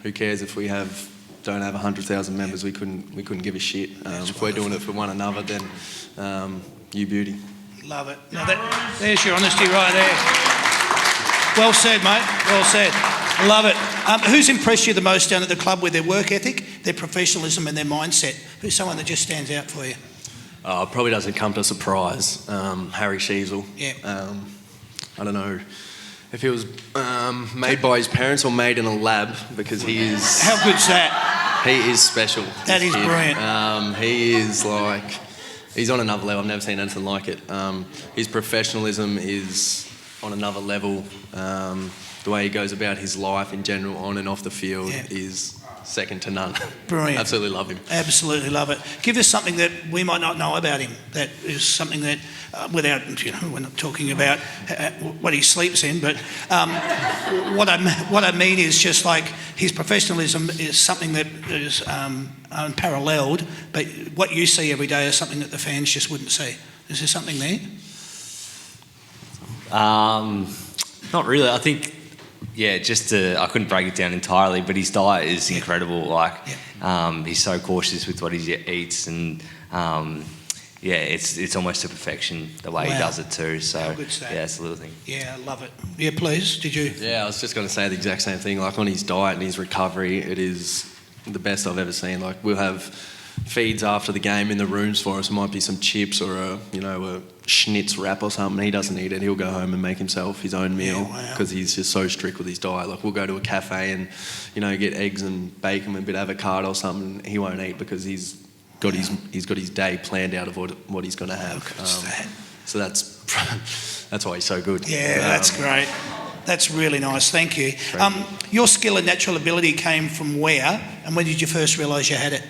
Speaker 4: Who cares if we don't have 100,000 members? We couldn't give a shit. If we're doing it for one another, then you beauty.
Speaker 1: Love it. Now there's your honesty right there. Well said, mate. Well said. Love it. Who's impressed you the most down at the club with their work ethic, their professionalism, and their mindset? Who's someone that just stands out for you?
Speaker 4: It probably doesn't come to a surprise. Harry Sheasel.
Speaker 1: Yeah.
Speaker 4: I don't know if he was made by his parents or made in a lab, because he is...
Speaker 1: How good's that?
Speaker 4: He is special.
Speaker 1: That is brilliant.
Speaker 4: He is like... He's on another level. I've never seen anything like it. His professionalism is on another level. The way he goes about his life in general, on and off the field, is second to none.
Speaker 1: Brilliant.
Speaker 4: Absolutely love him.
Speaker 1: Absolutely love it. Give us something that we might not know about him. That is something that, without, we're not talking about what he sleeps in, but what I mean is just like his professionalism is something that is unparalleled, but what you see every day is something that the fans just wouldn't see. Is there something there?
Speaker 5: Not really. I think, I couldn't break it down entirely, but his diet is incredible. Like, he's so cautious with what he eats, and it's almost to perfection the way he does it too. So it's a little thing. Yeah,
Speaker 1: I love it. Yeah, please. Did you?
Speaker 4: Yeah, I was just going to say the exact same thing. Like on his diet and his recovery, it is the best I've ever seen. Like we'll have feeds after the game in the rooms for us. It might be some chips or a schnitz wrap or something. He doesn't eat it. He'll go home and make himself his own meal because he's just so strict with his diet. Like we'll go to a cafe and get eggs and bacon and a bit of avocado or something. He won't eat because he's got his day planned out of what he's going to have. So that's why he's so good.
Speaker 1: Yeah, that's great. That's really nice. Thank you. Your skill and natural ability came from where, and when did you first realise you had it?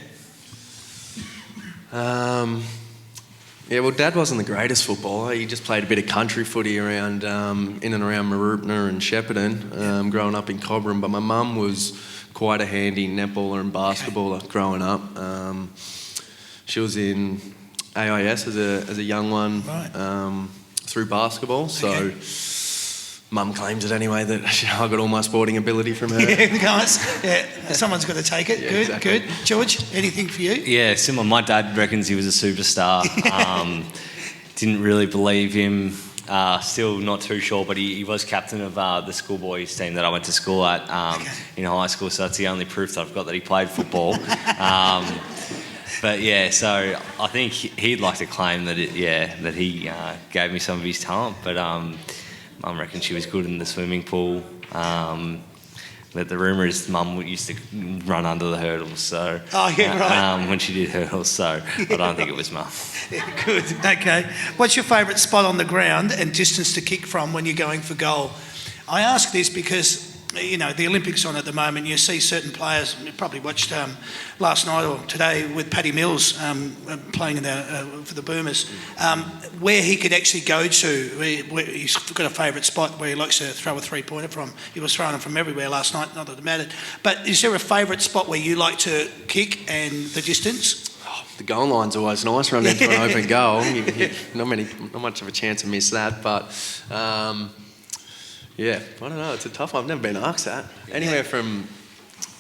Speaker 4: Well, Dad wasn't the greatest footballer. He just played a bit of country footy around, in and around Maroopna and Shepparton, growing up in Cobram. But my mum was quite a handy netballer and basketballer growing up. She was in AIS as a young one through basketball. So Mum claims it anyway that I got all my sporting ability from her.
Speaker 1: Yeah, guys. Yeah, someone's got to take it.
Speaker 4: Yeah,
Speaker 1: good,
Speaker 4: exactly.
Speaker 1: good. George, anything for you?
Speaker 5: Yeah, similar. My dad reckons he was a superstar. Didn't really believe him. Still not too sure, but he was captain of the schoolboys team that I went to school at in high school. So that's the only proof that I've got that he played football. But yeah, so I think he'd like to claim that he gave me some of his talent, but Mum reckons she was good in the swimming pool. But the rumour is Mum used to run under the hurdles, so when she did hurdles, so I don't think it was Mum.
Speaker 1: Yeah, good. Okay. What's your favourite spot on the ground and distance to kick from when you're going for goal? I ask this because the Olympics on at the moment. You see certain players. You probably watched last night or today with Paddy Mills playing for the Boomers, where he could actually go to. Where he's got a favourite spot where he likes to throw a three-pointer from. He was throwing them from everywhere last night. Not that it mattered. But is there a favourite spot where you like to kick and the distance?
Speaker 4: The goal line's always nice, running into an open goal. Not much of a chance to miss that, but. I don't know. It's a tough one. I've never been asked that. Anywhere from,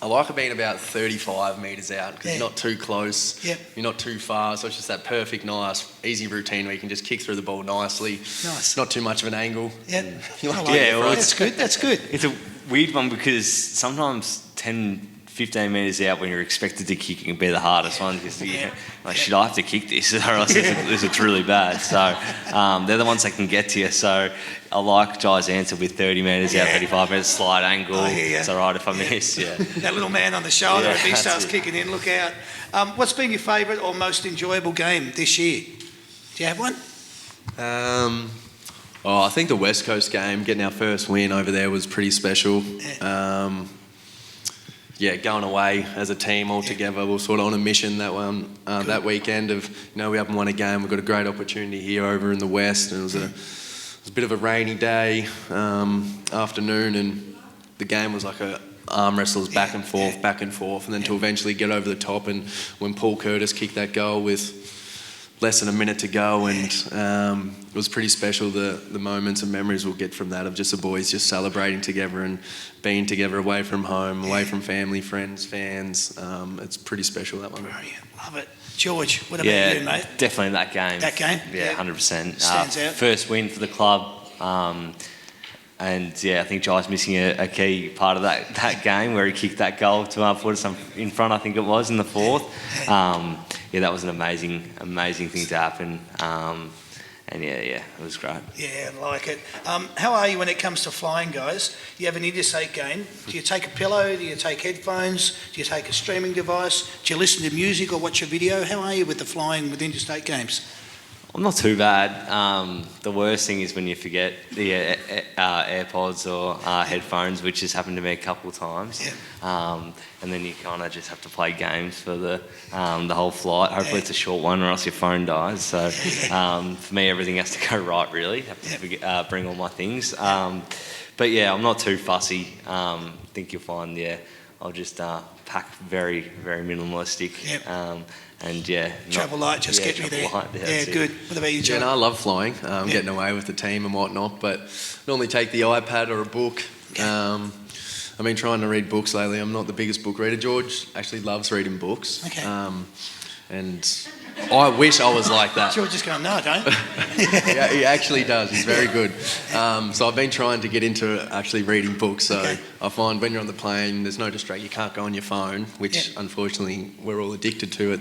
Speaker 4: I like it being about 35 metres out because you're not too close, you're not too far, so it's just that perfect, nice, easy routine where you can just kick through the ball nicely.
Speaker 1: Nice.
Speaker 4: Not too much of an angle.
Speaker 1: That's good. That's good.
Speaker 5: It's a weird one because sometimes 10, 15 metres out when you're expected to kick, it can be the hardest one because should I have to kick this or else it's really bad. So they're the ones that can get to you. So I like Jai's answer with 30 metres out, 35 metres slide angle. It's all right if I miss. Yeah.
Speaker 1: That little man on the shoulder, if he starts kicking in, look out. What's been your favourite or most enjoyable game this year? Do you have one?
Speaker 4: I think the West Coast game, getting our first win over there was pretty special. Going away as a team all together, we were sort of on a mission that weekend of, we haven't won a game, we've got a great opportunity here over in the West, and it was a bit of a rainy day, afternoon, and the game was like arm wrestles back and forth, and then to eventually get over the top, and when Paul Curtis kicked that goal with less than a minute to go, and it was pretty special, the moments and memories we'll get from that of just the boys just celebrating together and being together away from home, away from family, friends, fans. It's pretty special, that one.
Speaker 1: Brilliant. Love it. George, what about you, mate?
Speaker 5: Definitely that game.
Speaker 1: That game?
Speaker 5: Yeah, 100%.
Speaker 1: Stands out.
Speaker 5: First win for the club. I think Jai's missing a key part of that game where he kicked that goal to put us in front, I think it was, in the fourth. That was an amazing thing to happen. It was great. Yeah,
Speaker 1: I like it. How are you when it comes to flying, guys? You have an interstate game. Do you take a pillow? Do you take headphones? Do you take a streaming device? Do you listen to music or watch a video? How are you with the flying with interstate games?
Speaker 5: I'm not too bad. The worst thing is when you forget AirPods or headphones, which has happened to me a couple of times. And then you kind of just have to play games for the whole flight. Hopefully it's a short one, or else your phone dies. So for me, everything has to go right, really. Have to bring all my things. But yeah, I'm not too fussy. I think you'll find, I'll just pack very, very minimalistic. And
Speaker 1: travel light, just get me there. Good. What about you, Joe?
Speaker 4: Yeah, no, I love flying. Getting away with the team and whatnot, but normally take the iPad or a book. I've been trying to read books lately. I'm not the biggest book reader. George actually loves reading books. And I wish I was like that.
Speaker 1: George is going, no, I don't.
Speaker 4: Yeah, he actually does. He's very good. So I've been trying to get into actually reading books. So I find when you're on the plane, there's no distraction. You can't go on your phone, which unfortunately we're all addicted to it.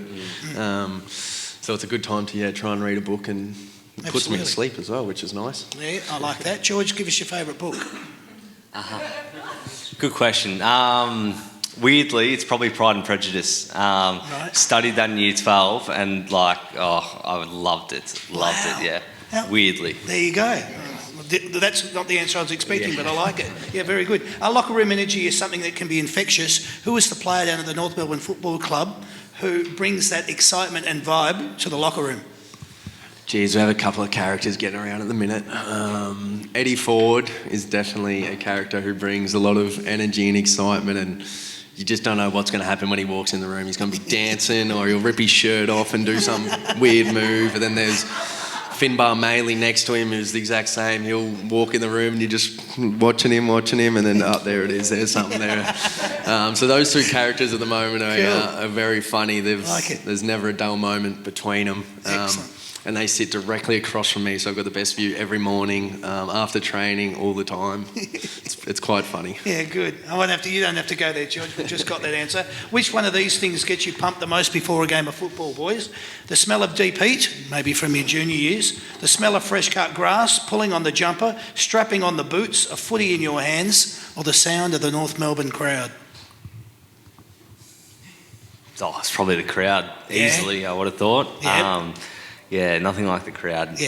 Speaker 4: So it's a good time to try and read a book, and it puts me to sleep as well, which is nice.
Speaker 1: Yeah, I like that. George, give us your favourite book.
Speaker 5: Good question. Weirdly, it's probably Pride and Prejudice. Studied that in year 12, and I loved it. Loved it, Weirdly.
Speaker 1: There you go. That's not the answer I was expecting, but I like it. Yeah, very good. Locker room energy is something that can be infectious. Who is the player down at the North Melbourne Football Club who brings that excitement and vibe to the locker room?
Speaker 4: Geez, we have a couple of characters getting around at the minute. Eddie Ford is definitely a character who brings a lot of energy and excitement, and you just don't know what's going to happen when he walks in the room. He's going to be dancing, or he'll rip his shirt off and do some weird move. And then there's Finbar Maley next to him, who's the exact same. He'll walk in the room and you're just watching him, and then, there it is, there's something there. So those two characters at the moment are very funny. There's never a dull moment between them. And they sit directly across from me, so I've got the best view every morning, after training, all the time. It's quite funny. Yeah, good. You don't have to go there, George. We've just got that answer. Which one of these things gets you pumped the most before a game of football, boys? The smell of deep heat, maybe from your junior years. The smell of fresh cut grass, pulling on the jumper, strapping on the boots, a footy in your hands, or the sound of the North Melbourne crowd?
Speaker 5: It's probably the crowd, easily, I would have thought. Nothing like the crowd.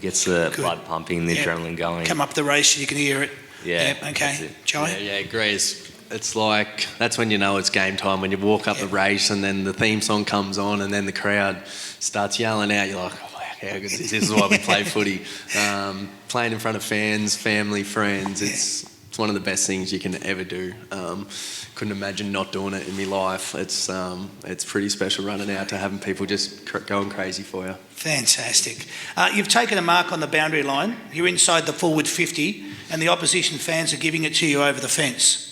Speaker 5: Gets the blood pumping, the adrenaline going. Come up the race, you can hear it. Okay. Joey?
Speaker 4: Yeah, agrees. It's like, that's when you know it's game time, when you walk up the race and then the theme song comes on and then the crowd starts yelling out. You're like, this is why we play footy. Playing in front of fans, family, friends, it's one of the best things you can ever do. Couldn't imagine not doing it in my life. It's pretty special running out to having people just going crazy for you.
Speaker 1: Fantastic. You've taken a mark on the boundary line. You're inside the forward 50 and the opposition fans are giving it to you over the fence.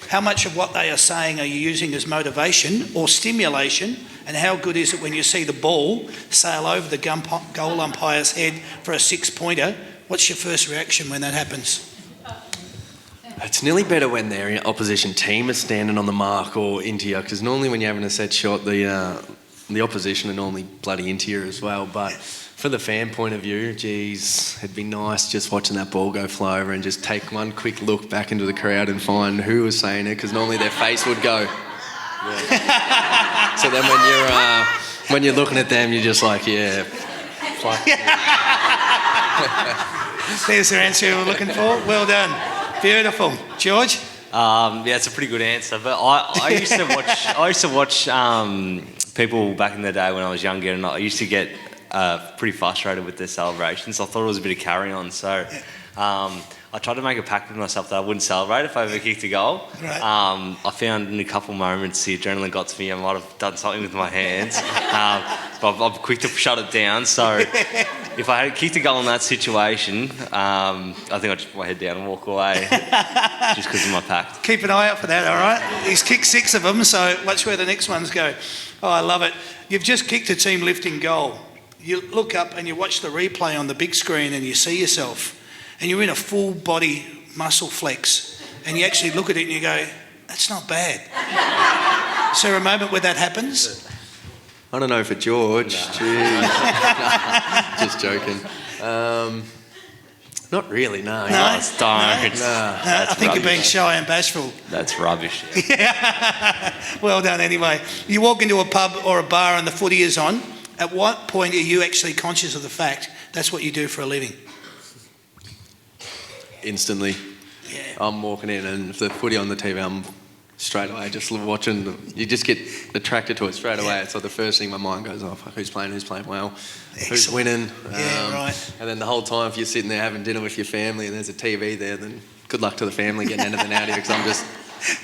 Speaker 1: How much of what they are saying are you using as motivation or stimulation, and how good is it when you see the ball sail over the goal umpire's head for a 6-pointer? What's your first reaction when that happens?
Speaker 4: It's nearly better when their opposition team is standing on the mark or into you, because normally when you're having a set shot, the opposition are normally bloody into you as well. But for the fan point of view, geez, it'd be nice just watching that ball go fly over and just take one quick look back into the crowd and find who was saying it, because normally their face would go. So then when you're looking at them, you're just like, fuck.
Speaker 1: There's the answer we were looking for. Well done. Beautiful. George?
Speaker 5: It's a pretty good answer. But I used to watch people back in the day when I was younger, and I used to get pretty frustrated with their celebrations. I thought it was a bit of carry on. So I tried to make a pact with myself that I wouldn't celebrate if I ever kicked a goal. Right. I found in a couple moments the adrenaline got to me. I might have done something with my hands, but I'm quick to shut it down. So if I had kicked a goal in that situation, I think I'd just put my head down and walk away, just because of my pact. Keep an eye out for that, all right? He's kicked 6 of them, so watch where the next ones go. Oh, I love it. You've just kicked a team lifting goal. You look up and you watch the replay on the big screen and you see yourself, and you're in a full body muscle flex, and you actually look at it and you go, that's not bad. Is there a moment where that happens?
Speaker 4: I don't know for George. No. Just joking. Not really, no.
Speaker 5: No, don't.
Speaker 1: I think you're being shy and bashful.
Speaker 5: That's rubbish.
Speaker 1: Well done anyway. You walk into a pub or a bar and the footy is on. At what point are you actually conscious of the fact that's what you do for a living?
Speaker 4: instantly.
Speaker 1: Yeah.
Speaker 4: I'm walking in, and if the footy on the TV, I'm straight away just watching. You just get attracted to it straight away. It's like the first thing my mind goes, oh, fuck, who's playing well, who's
Speaker 1: Excellent.
Speaker 4: winning.
Speaker 1: Yeah, right.
Speaker 4: And then the whole time, if you're sitting there having dinner with your family and there's a TV there, then good luck to the family getting anything out of you, because I'm just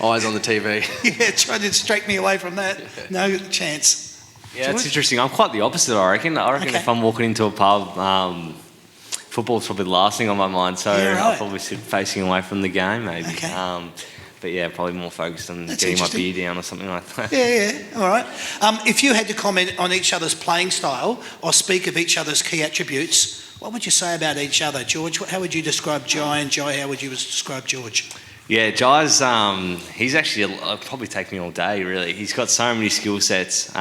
Speaker 4: eyes on the TV.
Speaker 1: Yeah, try to distract me away from that. No chance.
Speaker 5: Yeah, it's
Speaker 1: George?
Speaker 5: interesting. I'm quite the opposite, I reckon.
Speaker 1: Okay.
Speaker 5: If I'm walking into a pub, football's probably the last thing on my mind, so
Speaker 1: Yeah, right.
Speaker 5: I'll probably sit facing away from the game, maybe.
Speaker 1: Okay.
Speaker 5: But yeah, probably more focused on
Speaker 1: That's
Speaker 5: getting my
Speaker 1: interesting.
Speaker 5: beer down or something like that.
Speaker 1: Yeah, all right. If you had to comment on each other's playing style or speak of each other's key attributes, what would you say about each other? George, how would you describe Jai, and Jai, how would you describe George?
Speaker 5: Yeah, Jai's, he's actually, it'll probably take me all day, really. He's got so many skill sets.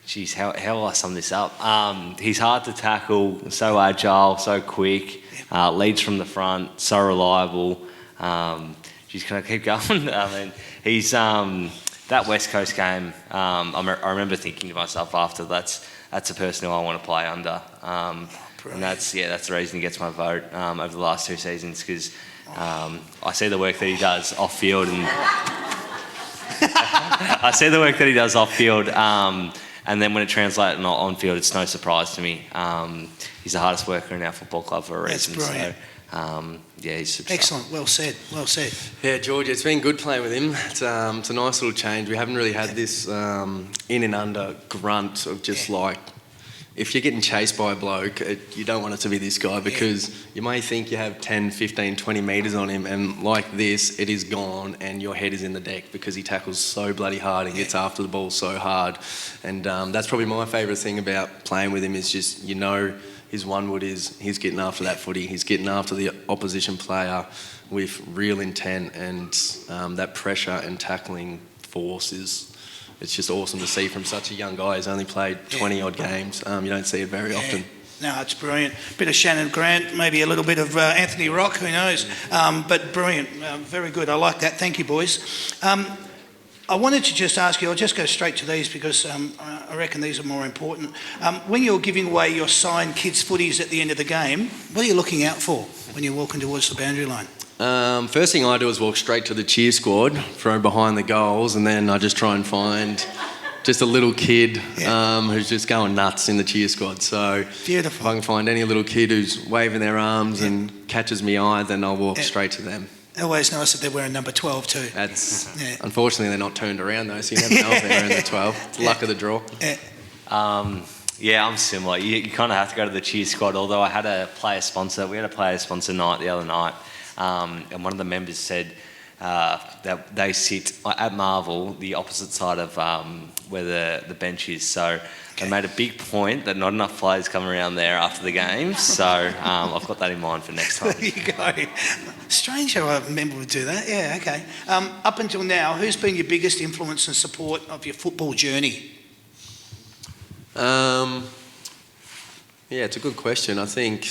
Speaker 5: Geez, how will I sum this up? He's hard to tackle, so agile, so quick, leads from the front, so reliable. Geez, can I keep going? I mean, he's that West Coast game. I remember thinking to myself after, that's a person who I want to play under, and that's the reason he gets my vote over the last 2 seasons, because I see the work that he does off field, and I see the work that he does off field, and then when it translates on field, it's no surprise to me. He's the hardest worker in our football club for a reason.
Speaker 1: That's brilliant.
Speaker 5: So, yeah, he's superstar.
Speaker 1: Excellent, well said, well said.
Speaker 4: Yeah, George, it's been good playing with him. It's a nice little change. We haven't really had this in and under grunt of just like, if you're getting chased by a bloke, you don't want it to be this guy, because you may think you have 10, 15, 20 metres on him, and like this, it is gone and your head is in the deck, because he tackles so bloody hard and gets after the ball so hard. And that's probably my favourite thing about playing with him, is just, his one wood is he's getting after that footy, he's getting after the opposition player with real intent, and that pressure and tackling force it's just awesome to see from such a young guy. He's only played 20 odd games. You don't see it very often.
Speaker 1: No, it's brilliant. Bit of Shannon Grant, maybe a little bit of Anthony Rock, who knows? But brilliant, very good. I like that. Thank you, boys. I wanted to just ask you, I'll just go straight to these, because I reckon these are more important. When you're giving away your signed kids' footies at the end of the game, what are you looking out for when you're walking towards the boundary line?
Speaker 4: First thing I do is walk straight to the cheer squad, throw behind the goals, and then I just try and find just a little kid who's just going nuts in the cheer squad. So
Speaker 1: Beautiful.
Speaker 4: if I can find any little kid who's waving their arms and catches me eye, then I'll walk straight to them.
Speaker 1: Always nice that they're wearing number 12 too.
Speaker 4: That's unfortunately they're not turned around though, so you never know if they're wearing the 12. It's the luck of the draw.
Speaker 5: Yeah, I'm similar. You kind of have to go to the cheer squad, although I had a player sponsor. We had a player sponsor night the other night, and one of the members said that they sit at Marvel, the opposite side of where the bench is. So they made a big point that not enough players come around there after the game. So I've got that in mind for next time.
Speaker 1: There you go. Strange how a member would do that. Yeah, okay. Up until now, who's been your biggest influence and support of your football journey?
Speaker 4: Yeah, it's a good question. I think,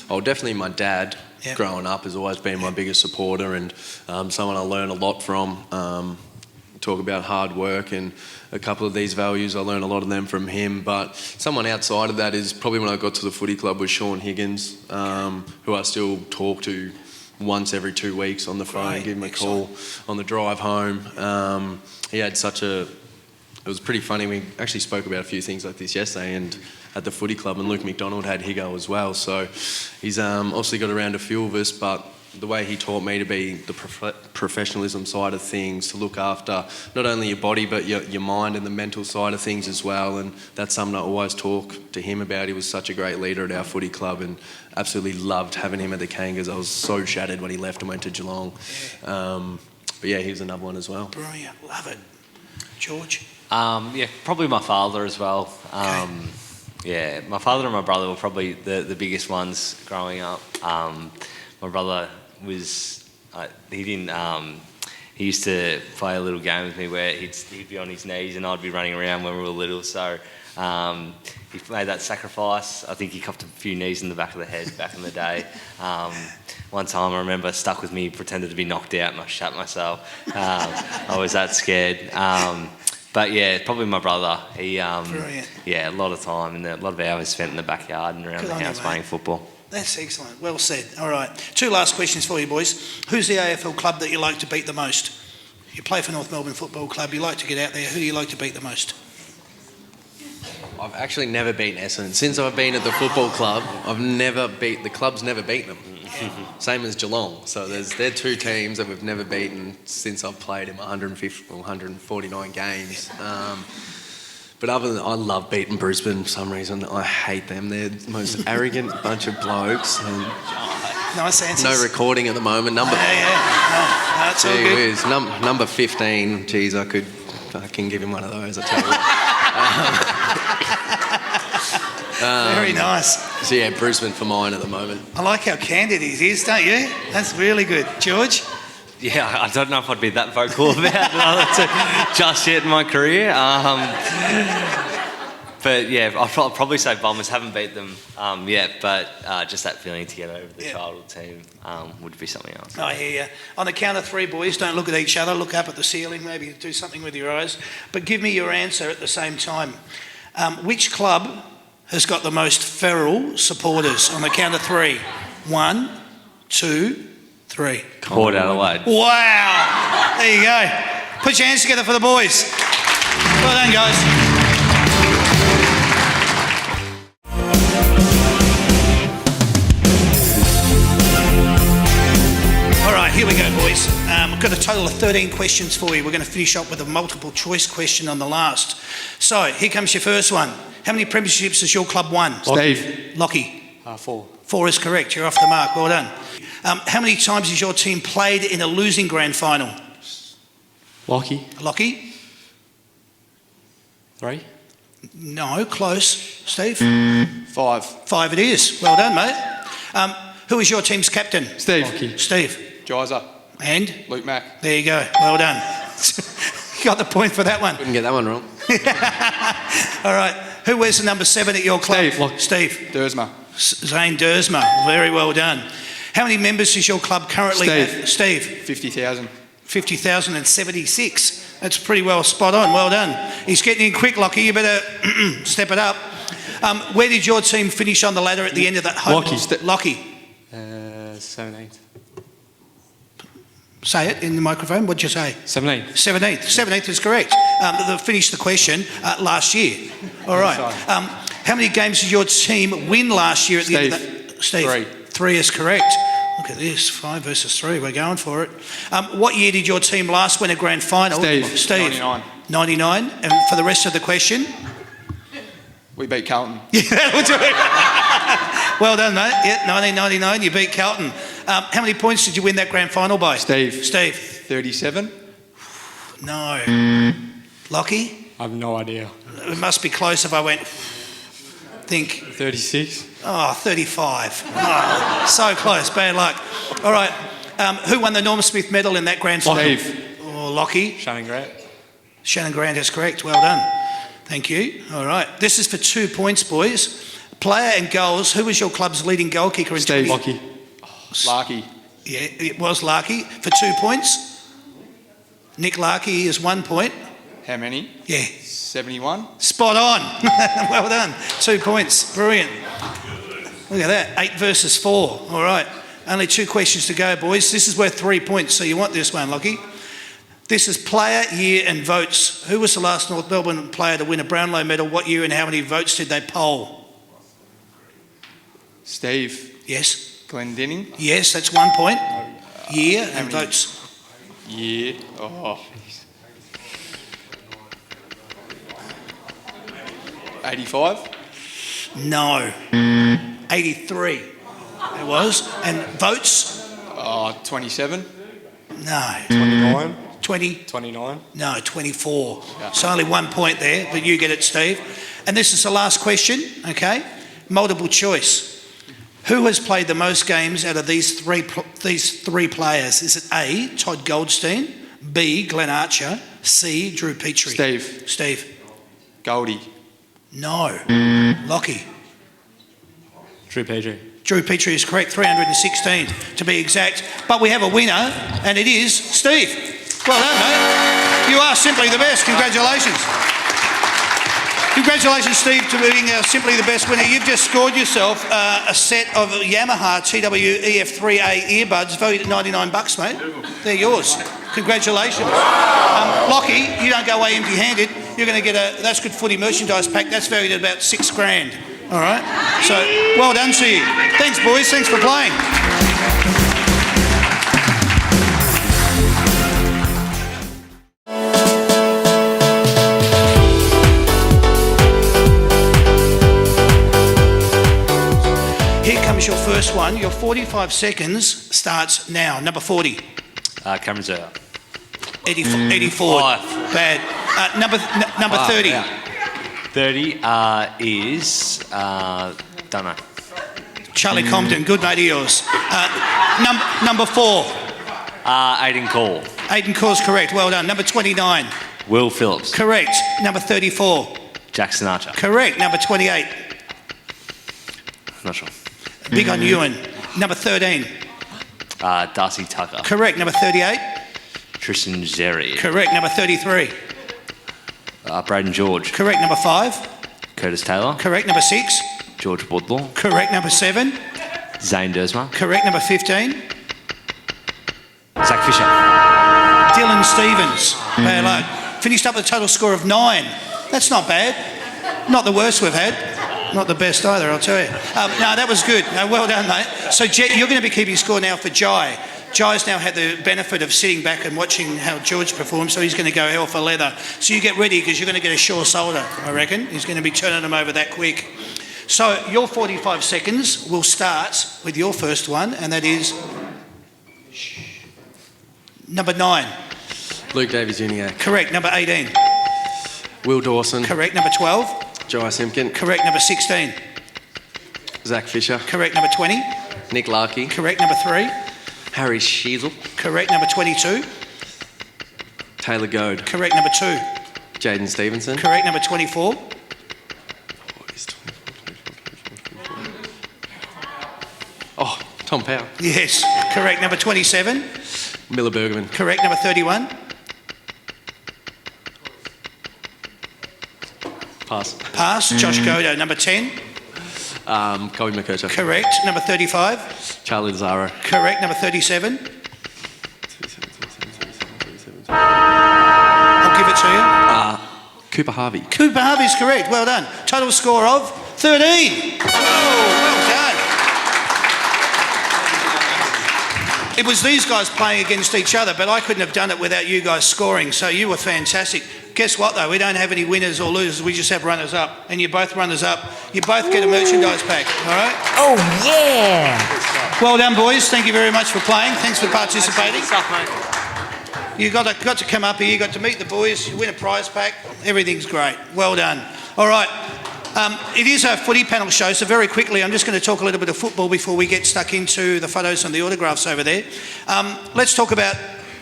Speaker 4: definitely my dad.
Speaker 1: Yep.
Speaker 4: Growing up has always been my biggest supporter, and someone I learn a lot from. Talk about hard work and a couple of these values, I learned a lot of them from him. But someone outside of that is probably when I got to the footy club was Sean Higgins, who I still talk to once every 2 weeks on the phone,
Speaker 1: Great.
Speaker 4: give him a
Speaker 1: Excellent.
Speaker 4: call on the drive home. He had it was pretty funny. We actually spoke about a few things like this yesterday and at the footy club, and Luke McDonald had Higo as well. So he's obviously got around a few of us, but the way he taught me to be the professionalism side of things, to look after not only your body but your mind and the mental side of things as well, and that's something I always talk to him about. He was such a great leader at our footy club, and absolutely loved having him at the Kangas. I was so shattered when he left and went to Geelong. But yeah, he was another one as well.
Speaker 1: Brilliant, love it. George?
Speaker 5: Yeah, probably my father as well.
Speaker 1: Okay.
Speaker 5: Yeah, my father and my brother were probably the biggest ones growing up. My brother was, he used to play a little game with me where he'd be on his knees and I'd be running around when we were little. So he made that sacrifice. I think he copped a few knees in the back of the head back in the day. One time I remember stuck with me, pretended to be knocked out, and I shat myself. I was that scared. But yeah, probably my brother. He,
Speaker 1: Brilliant.
Speaker 5: yeah, a lot of time and a lot of hours spent in the backyard and around
Speaker 1: Good
Speaker 5: the
Speaker 1: on you,
Speaker 5: house
Speaker 1: mate.
Speaker 5: playing football.
Speaker 1: That's excellent. Well said. All right. 2 last questions for you, boys. Who's the AFL club that you like to beat the most? You play for North Melbourne Football Club. You like to get out there. Who do you like to beat the most?
Speaker 4: I've actually never beaten Essendon. Since I've been at the football club, the club's never beaten them. Same as Geelong. So they're 2 teams that we've never beaten since I've played in my 149 games. But other than I love beating Brisbane for some reason. I hate them. They're the most arrogant bunch of blokes. And
Speaker 1: Nice answers.
Speaker 4: no recording at the moment.
Speaker 1: That's all good.
Speaker 4: Whiz. Number 15. Geez, I can give him one of those, I tell you.
Speaker 1: Very nice.
Speaker 4: So yeah, Brisbane for mine at the moment.
Speaker 1: I like how candid he is, don't you? That's really good. George?
Speaker 5: Yeah, I don't know if I'd be that vocal about another 2 just yet in my career. But yeah, I'll probably say Bombers. Haven't beat them yet, but just that feeling to get over the childhood team would be something else.
Speaker 1: I hear you. On the count of 3, boys, don't look at each other. Look up at the ceiling, maybe do something with your eyes. But give me your answer at the same time. Which club has got the most feral supporters? On the count of 3. 1, 2, 3.
Speaker 5: Port Adelaide.
Speaker 1: Wow! There you go. Put your hands together for the boys. Well done, guys. All right, here we go, boys. We've got a total of 13 questions for you. We're going to finish up with a multiple choice question on the last. So, here comes your first one. How many premierships has your club won?
Speaker 6: Steve.
Speaker 1: Lockie.
Speaker 6: 4.
Speaker 1: 4 is correct. You're off the mark. Well done. How many times has your team played in a losing grand final?
Speaker 6: Lockie.
Speaker 1: Lockie?
Speaker 6: 3.
Speaker 1: No, close. Steve?
Speaker 6: 5.
Speaker 1: 5 it is. Well done, mate. Who is your team's captain?
Speaker 6: Steve.
Speaker 1: Lockie. Steve.
Speaker 6: Jizer.
Speaker 1: And?
Speaker 6: Luke Mack.
Speaker 1: There you go. Well done. Got the point for that one.
Speaker 4: Couldn't get that one wrong.
Speaker 1: All right. Who wears the number 7 at your club?
Speaker 6: Steve.
Speaker 1: Steve.
Speaker 6: Dersma.
Speaker 1: Zane Dersma. Very well done. How many members does your club currently have? Steve.
Speaker 6: 50,000.
Speaker 1: 50,076. That's pretty well spot on. Well done. He's getting in quick, Lockie. You better step it up. Where did your team finish on the ladder at the end of that home? Lockie.
Speaker 6: 17th.
Speaker 1: Say it in the microphone. What'd you say?
Speaker 6: 17th.
Speaker 1: 17th. 17th is correct. They finished the question last year. All right. How many games did your team win last year at the end of that? Steve.
Speaker 6: 3.
Speaker 1: 3 is correct. Look at this. 5 versus 3. We're going for it. What year did your team last win a grand final?
Speaker 6: Steve. 99.
Speaker 1: 99. And for the rest of the question?
Speaker 6: We beat Carlton.
Speaker 1: Yeah, that'll do it. Well done, mate. Yeah, 1999, you beat Carlton. How many points did you win that grand final by?
Speaker 6: Steve.
Speaker 1: 37. No. Lockie?
Speaker 6: I have no idea.
Speaker 1: It must be close if I went... Think.
Speaker 6: 36.
Speaker 1: Oh, 35. Oh, so close. Bad luck. All right. Who won the Norm Smith medal in that grand final?
Speaker 6: Steve.
Speaker 1: Oh, Lockie.
Speaker 6: Shannon Grant.
Speaker 1: Shannon Grant is correct. Well done. Thank you. All right. This is for 2 points, boys. Player and goals. Who was your club's leading goal kicker in
Speaker 6: Steve. Lockie. Larkey.
Speaker 1: Yeah, it was Larkey for 2 points. Nick Larkey is 1 point.
Speaker 6: How many?
Speaker 1: Yeah.
Speaker 6: 71.
Speaker 1: Spot on. Well done. 2 points. Brilliant. Look at that. 8 versus 4. All right. Only 2 questions to go, boys. This is worth 3 points, so you want this one, Lockie. This is player, year and votes. Who was the last North Melbourne player to win a Brownlow medal? What year and how many votes did they poll?
Speaker 6: Steve.
Speaker 1: Yes.
Speaker 6: Glendinning.
Speaker 1: Yes, that's 1 point. Year and
Speaker 6: many?
Speaker 1: votes.
Speaker 6: Year. Oh. 85.
Speaker 1: No. 83. It was. And votes?
Speaker 6: 27.
Speaker 1: No.
Speaker 6: 29.
Speaker 1: 20?
Speaker 6: 29.
Speaker 1: No, 24.
Speaker 6: Yeah.
Speaker 1: So only 1 point there, but you get it, Steve. And this is the last question, okay? Multiple choice. Who has played the most games out of these three players? Is it A, Todd Goldstein, B, Glenn Archer, C, Drew Petrie?
Speaker 6: Steve.
Speaker 1: Goldie. No. Lockie.
Speaker 6: Drew Petrie.
Speaker 1: Drew Petrie is correct, 316 to be exact. But we have a winner, and it is Steve. Well done, mate. You are simply the best. Congratulations. Congratulations, Steve, to being simply the best winner. You've just scored yourself a set of Yamaha TWEF3A earbuds, valued at $99, mate. They're yours. Congratulations. Lockie, you don't go away empty-handed. You're going to get a That's Good Footy merchandise pack. That's valued at about $6,000. All right? So, well done to you. Thanks, boys. Thanks for playing. Here comes your first one. Your 45 seconds starts now. Number 40.
Speaker 5: Cameron Zerr.
Speaker 1: 84. Bad. Number 30.
Speaker 5: Yeah. 30 is, don't know.
Speaker 1: Charlie Compton, good mate of yours. Number 4.
Speaker 5: Aiden Call.
Speaker 1: Aidan Call's correct, well done. Number 29.
Speaker 5: Will Phillips.
Speaker 1: Correct. Number 34.
Speaker 5: Jackson Archer.
Speaker 1: Correct. Number 28.
Speaker 5: Not sure.
Speaker 1: Big on Ewan. Number 13.
Speaker 5: Darcy Tucker.
Speaker 1: Correct. Number 38.
Speaker 5: Tristan Zeri.
Speaker 1: Correct. Number 33.
Speaker 5: Braden George.
Speaker 1: Correct. Number 5.
Speaker 5: Curtis Taylor.
Speaker 1: Correct. Number 6.
Speaker 5: George Woodlaw.
Speaker 1: Correct. Number 7.
Speaker 5: Zane Dersma.
Speaker 1: Correct. Number 15.
Speaker 5: Zach Fisher.
Speaker 1: Dylan Stevens. Bad luck. Finished up with a total score of 9. That's not bad. Not the worst we've had. Not the best either, I'll tell you. No, that was good. No, well done, mate. So, Jet, you're going to be keeping score now for Jai. Jai's now had the benefit of sitting back and watching how George performs, so he's going to go hell for leather. So you get ready because you're going to get a sure shoulder, I reckon. He's going to be turning them over that quick. So your 45 seconds will start with your first one, and that is number 9.
Speaker 4: Luke Davies-Uniacke.
Speaker 1: Correct. Number 18.
Speaker 4: Will Dawson.
Speaker 1: Correct. Number 12.
Speaker 4: Jai Simpkin.
Speaker 1: Correct. Number 16.
Speaker 4: Zach Fisher.
Speaker 1: Correct. Number 20.
Speaker 4: Nick Larkey.
Speaker 1: Correct. Number 3.
Speaker 4: Harry Sheasel.
Speaker 1: Correct. Number 22.
Speaker 4: Taylor Goad.
Speaker 1: Correct. Number 2.
Speaker 4: Jaden Stevenson.
Speaker 1: Correct. Number 24.
Speaker 4: Oh, Tom Powell.
Speaker 1: Yes. Correct. Number 27.
Speaker 4: Miller Bergman.
Speaker 1: Correct. Number 31.
Speaker 4: Pass.
Speaker 1: Pass. Josh Godo. Number 10.
Speaker 4: Colby McKercher.
Speaker 1: Correct. Number 35.
Speaker 4: Charlie Lazaro.
Speaker 1: Correct. Number 37. I'll give it to you.
Speaker 4: Cooper Harvey.
Speaker 1: Cooper Harvey's correct. Well done. Total score of 13. Oh, well done. It was these guys playing against each other, but I couldn't have done it without you guys scoring, so you were fantastic. Guess what, though? We don't have any winners or losers. We just have runners-up. And you're both runners-up. You both get a merchandise pack, all right?
Speaker 7: Oh, yeah.
Speaker 1: Well done, boys. Thank you very much for playing. Thanks for participating. You got to come up here. You got to meet the boys. You win a prize pack. Everything's great. Well done. All right. It is a footy panel show, so very quickly I'm just going to talk a little bit of football before we get stuck into the photos and the autographs over there. Let's talk about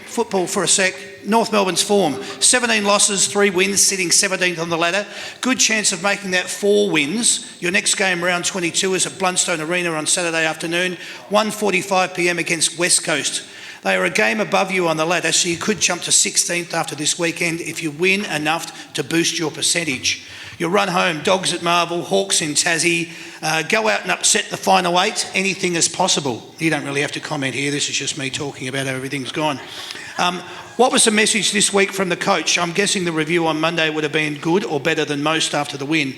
Speaker 1: football for a sec. North Melbourne's form. 17 losses, 3 wins, sitting 17th on the ladder. Good chance of making that 4 wins. Your next game, round 22, is at Blundstone Arena on Saturday afternoon, 1:45pm against West Coast. They are a game above you on the ladder, so you could jump to 16th after this weekend if you win enough to boost your percentage. Your run home, Dogs at Marvel, Hawks in Tassie. Go out and upset the final 8. Anything is possible. You don't really have to comment here. This is just me talking about how everything's gone. What was the message this week from the coach? I'm guessing the review on Monday would have been good or better than most after the win.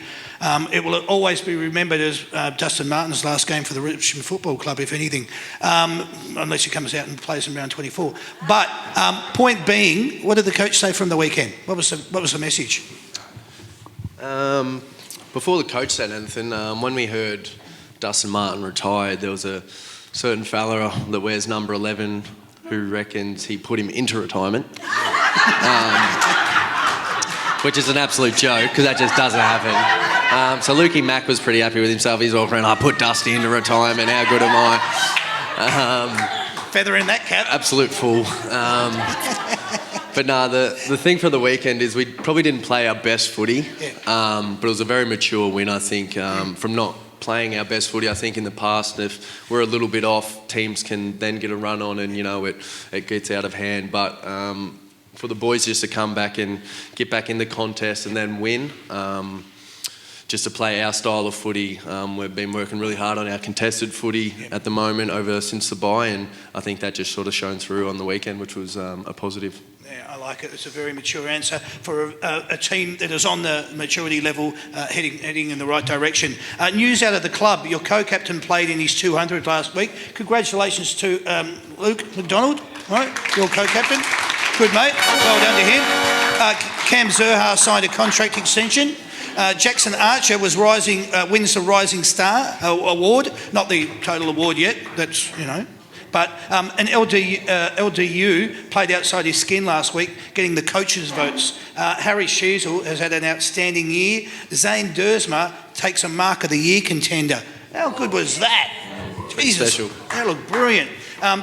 Speaker 1: It will always be remembered as Dustin Martin's last game for the Richmond Football Club, if anything, unless he comes out and plays in round 24. But point being, what did the coach say from the weekend? What was the message?
Speaker 4: Before the coach said anything, when we heard Dustin Martin retired, there was a certain fella that wears number 11 who reckons he put him into retirement, which is an absolute joke because that just doesn't happen. So Lukey Mack was pretty happy with himself. He's walking around, I put Dusty into retirement, how good am I?
Speaker 1: Feather in that cap.
Speaker 4: Absolute fool. But no, the thing for the weekend is we probably didn't play our best footy, but it was a very mature win, I think, from not playing our best footy. I think in the past, if we're a little bit off, teams can then get a run on and, it gets out of hand. But for the boys just to come back and get back in the contest and then win, just to play our style of footy. We've been working really hard on our contested footy at the moment since the bye, and I think that just sort of shone through on the weekend, which was a positive.
Speaker 1: Yeah, I like it. It's a very mature answer for a team that is on the maturity level, heading in the right direction. News out of the club: your co-captain played in his 200 last week. Congratulations to Luke McDonald, right? Your co-captain. Good mate. Well done to him. Cam Zerha signed a contract extension. Jackson Archer wins the Rising Star award, not the total award yet. That's but an LDU played outside his skin last week, getting the coaches' votes. Harry Sheasel has had an outstanding year. Zane Dersma takes a Mark of the Year contender. How good was that? Jesus,
Speaker 4: special.
Speaker 1: That looked brilliant.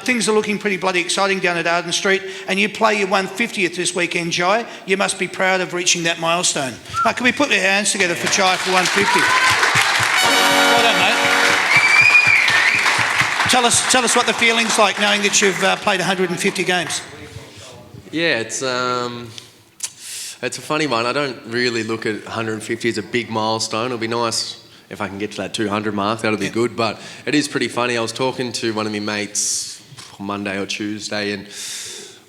Speaker 1: Things are looking pretty bloody exciting down at Arden Street, and you play your 150th this weekend, Jai. You must be proud of reaching that milestone. Can we put our hands together for Jai for 150? Well done, mate. Tell us what the feeling's like knowing that you've played 150 games.
Speaker 4: Yeah, it's a funny one. I don't really look at 150 as a big milestone. It'll be nice if I can get to that 200 mark. That'll be good. But it is pretty funny. I was talking to one of my mates Monday or Tuesday, and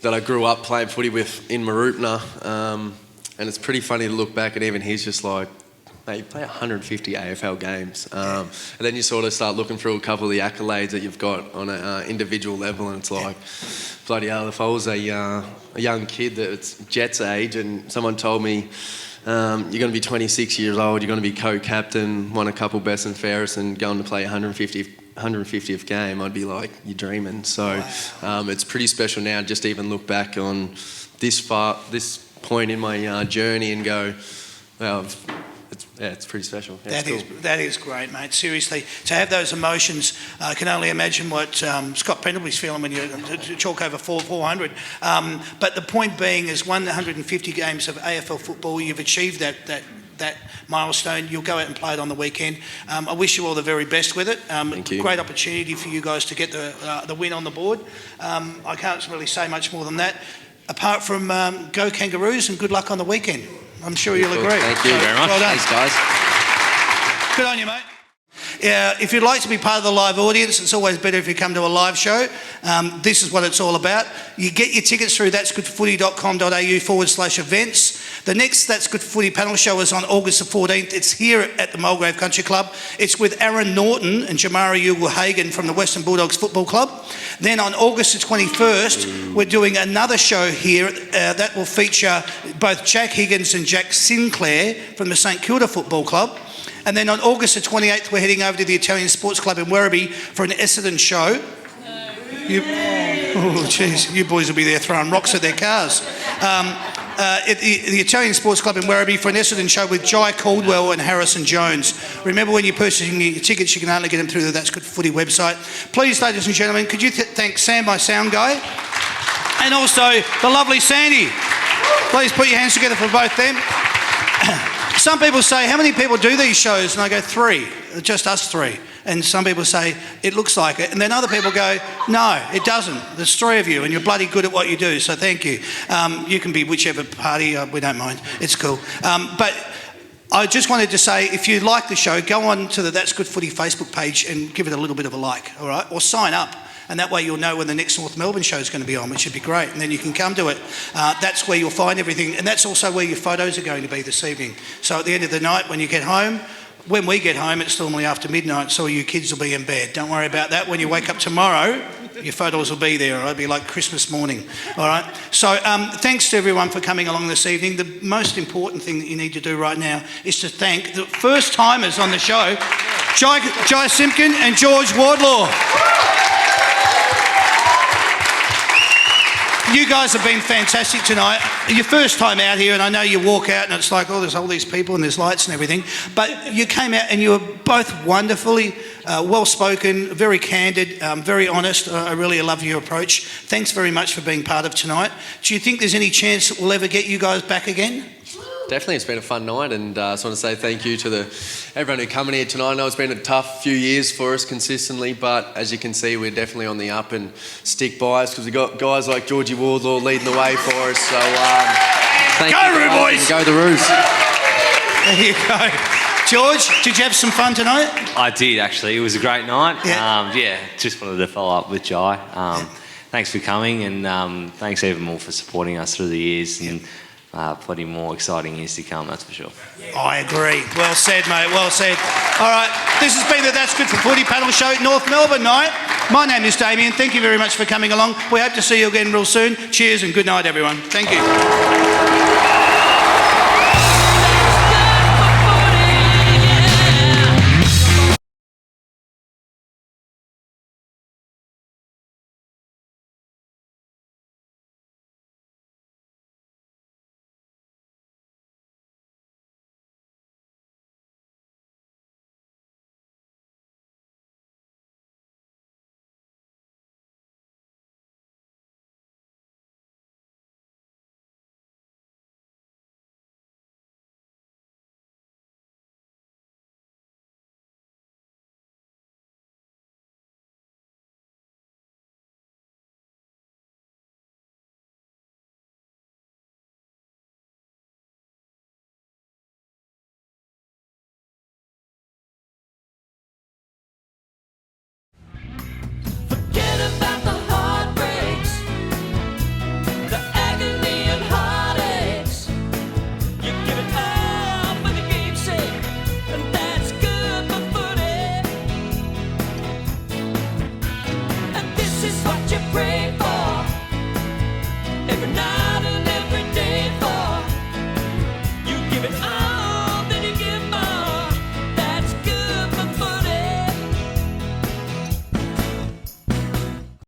Speaker 4: that I grew up playing footy with in Maroopna, and it's pretty funny to look back, and even he's just like, mate, you play 150 AFL games, and then you sort of start looking through a couple of the accolades that you've got on an individual level, and it's like, bloody hell, if I was a young kid that's Jet's age and someone told me you're going to be 26 years old, you're going to be co-captain, won a couple best and fairest, and going to play 150th game, I'd be like, you're dreaming. So it's pretty special now just to even look back on this point in my journey and go, well, it's pretty special. Yeah,
Speaker 1: that is great, mate. Seriously, to have those emotions, I can only imagine what Scott Pendlebury's feeling when you chalk over 400. But the point being is 150 games of AFL football, you've achieved that milestone. You'll go out and play it on the weekend. I wish you all the very best with it.
Speaker 4: Thank you.
Speaker 1: Great opportunity for you guys to get the win on the board. I can't really say much more than that, apart from go Kangaroos and good luck on the weekend. I'm sure you'll agree.
Speaker 4: Thank you very much.
Speaker 1: Well done.
Speaker 4: Thanks, guys.
Speaker 1: Good on you, mate. If you'd like to be part of the live audience, it's always better if you come to a live show. This is what it's all about. You get your tickets through that'sgoodfooty.com.au/events. The next That's Good Footy panel show is on August the 14th. It's here at the Mulgrave Country Club. It's with Aaron Norton and Jamara Ugle-Hagan from the Western Bulldogs Football Club. Then on August the 21st, we're doing another show here that will feature both Jack Higgins and Jack Sinclair from the St Kilda Football Club. And then on August the 28th, we're heading over to the Italian Sports Club in Werribee for an Essendon show. Oh, jeez, you boys will be there throwing rocks at their cars. At the Italian Sports Club in Werribee for an Essendon show with Jai Caldwell and Harrison Jones. Remember, when you're purchasing your tickets, you can only get them through the That's Good Footy website. Please, ladies and gentlemen, could you thank Sam, my sound guy, and also the lovely Sandy. Please put your hands together for both them. Some people say, how many people do these shows? And I go, 3, just us 3. And some people say, it looks like it. And then other people go, no, it doesn't. There's 3 of you and you're bloody good at what you do, so thank you. You can be whichever party, we don't mind. It's cool. But I just wanted to say, if you like the show, go on to the That's Good Footy Facebook page and give it a little bit of a like, all right? Or sign up. And that way you'll know when the next North Melbourne show is going to be on, which should be great. And then you can come to it. That's where you'll find everything. And that's also where your photos are going to be this evening. So at the end of the night, when you get home, when we get home, it's normally after midnight, so you kids will be in bed. Don't worry about that. When you wake up tomorrow, your photos will be there. It'll be like Christmas morning. All right? So thanks to everyone for coming along this evening. The most important thing that you need to do right now is to thank the first timers on the show, Jai Simpkin and George Wardlaw. You guys have been fantastic tonight. Your first time out here, and I know you walk out and it's like, oh, there's all these people and there's lights and everything, but you came out and you were both wonderfully well-spoken, very candid, very honest. I really love your approach. Thanks very much for being part of tonight. Do you think there's any chance that we'll ever get you guys back again?
Speaker 4: Definitely, it's been a fun night, and I just want to say thank you to everyone who come in here tonight. I know it's been a tough few years for us consistently, but as you can see, we're definitely on the up and stick by us because we've got guys like Georgie Wardlaw leading the way for us. So thank you.
Speaker 1: Go, boys!
Speaker 4: Go the Roos.
Speaker 1: There you go. George, did you have some fun tonight?
Speaker 5: I did actually. It was a great night.
Speaker 1: Yeah.
Speaker 5: Just wanted to follow up with Jai. Thanks for coming, and thanks even more for supporting us through the years, and plenty more exciting years to come, that's for sure.
Speaker 1: I agree. Well said, mate. Well said. All right, this has been the That's Good for Footy panel show, North Melbourne night. My name is Damien. Thank you very much for coming along. We hope to see you again real soon. Cheers and good night, everyone. Thank you.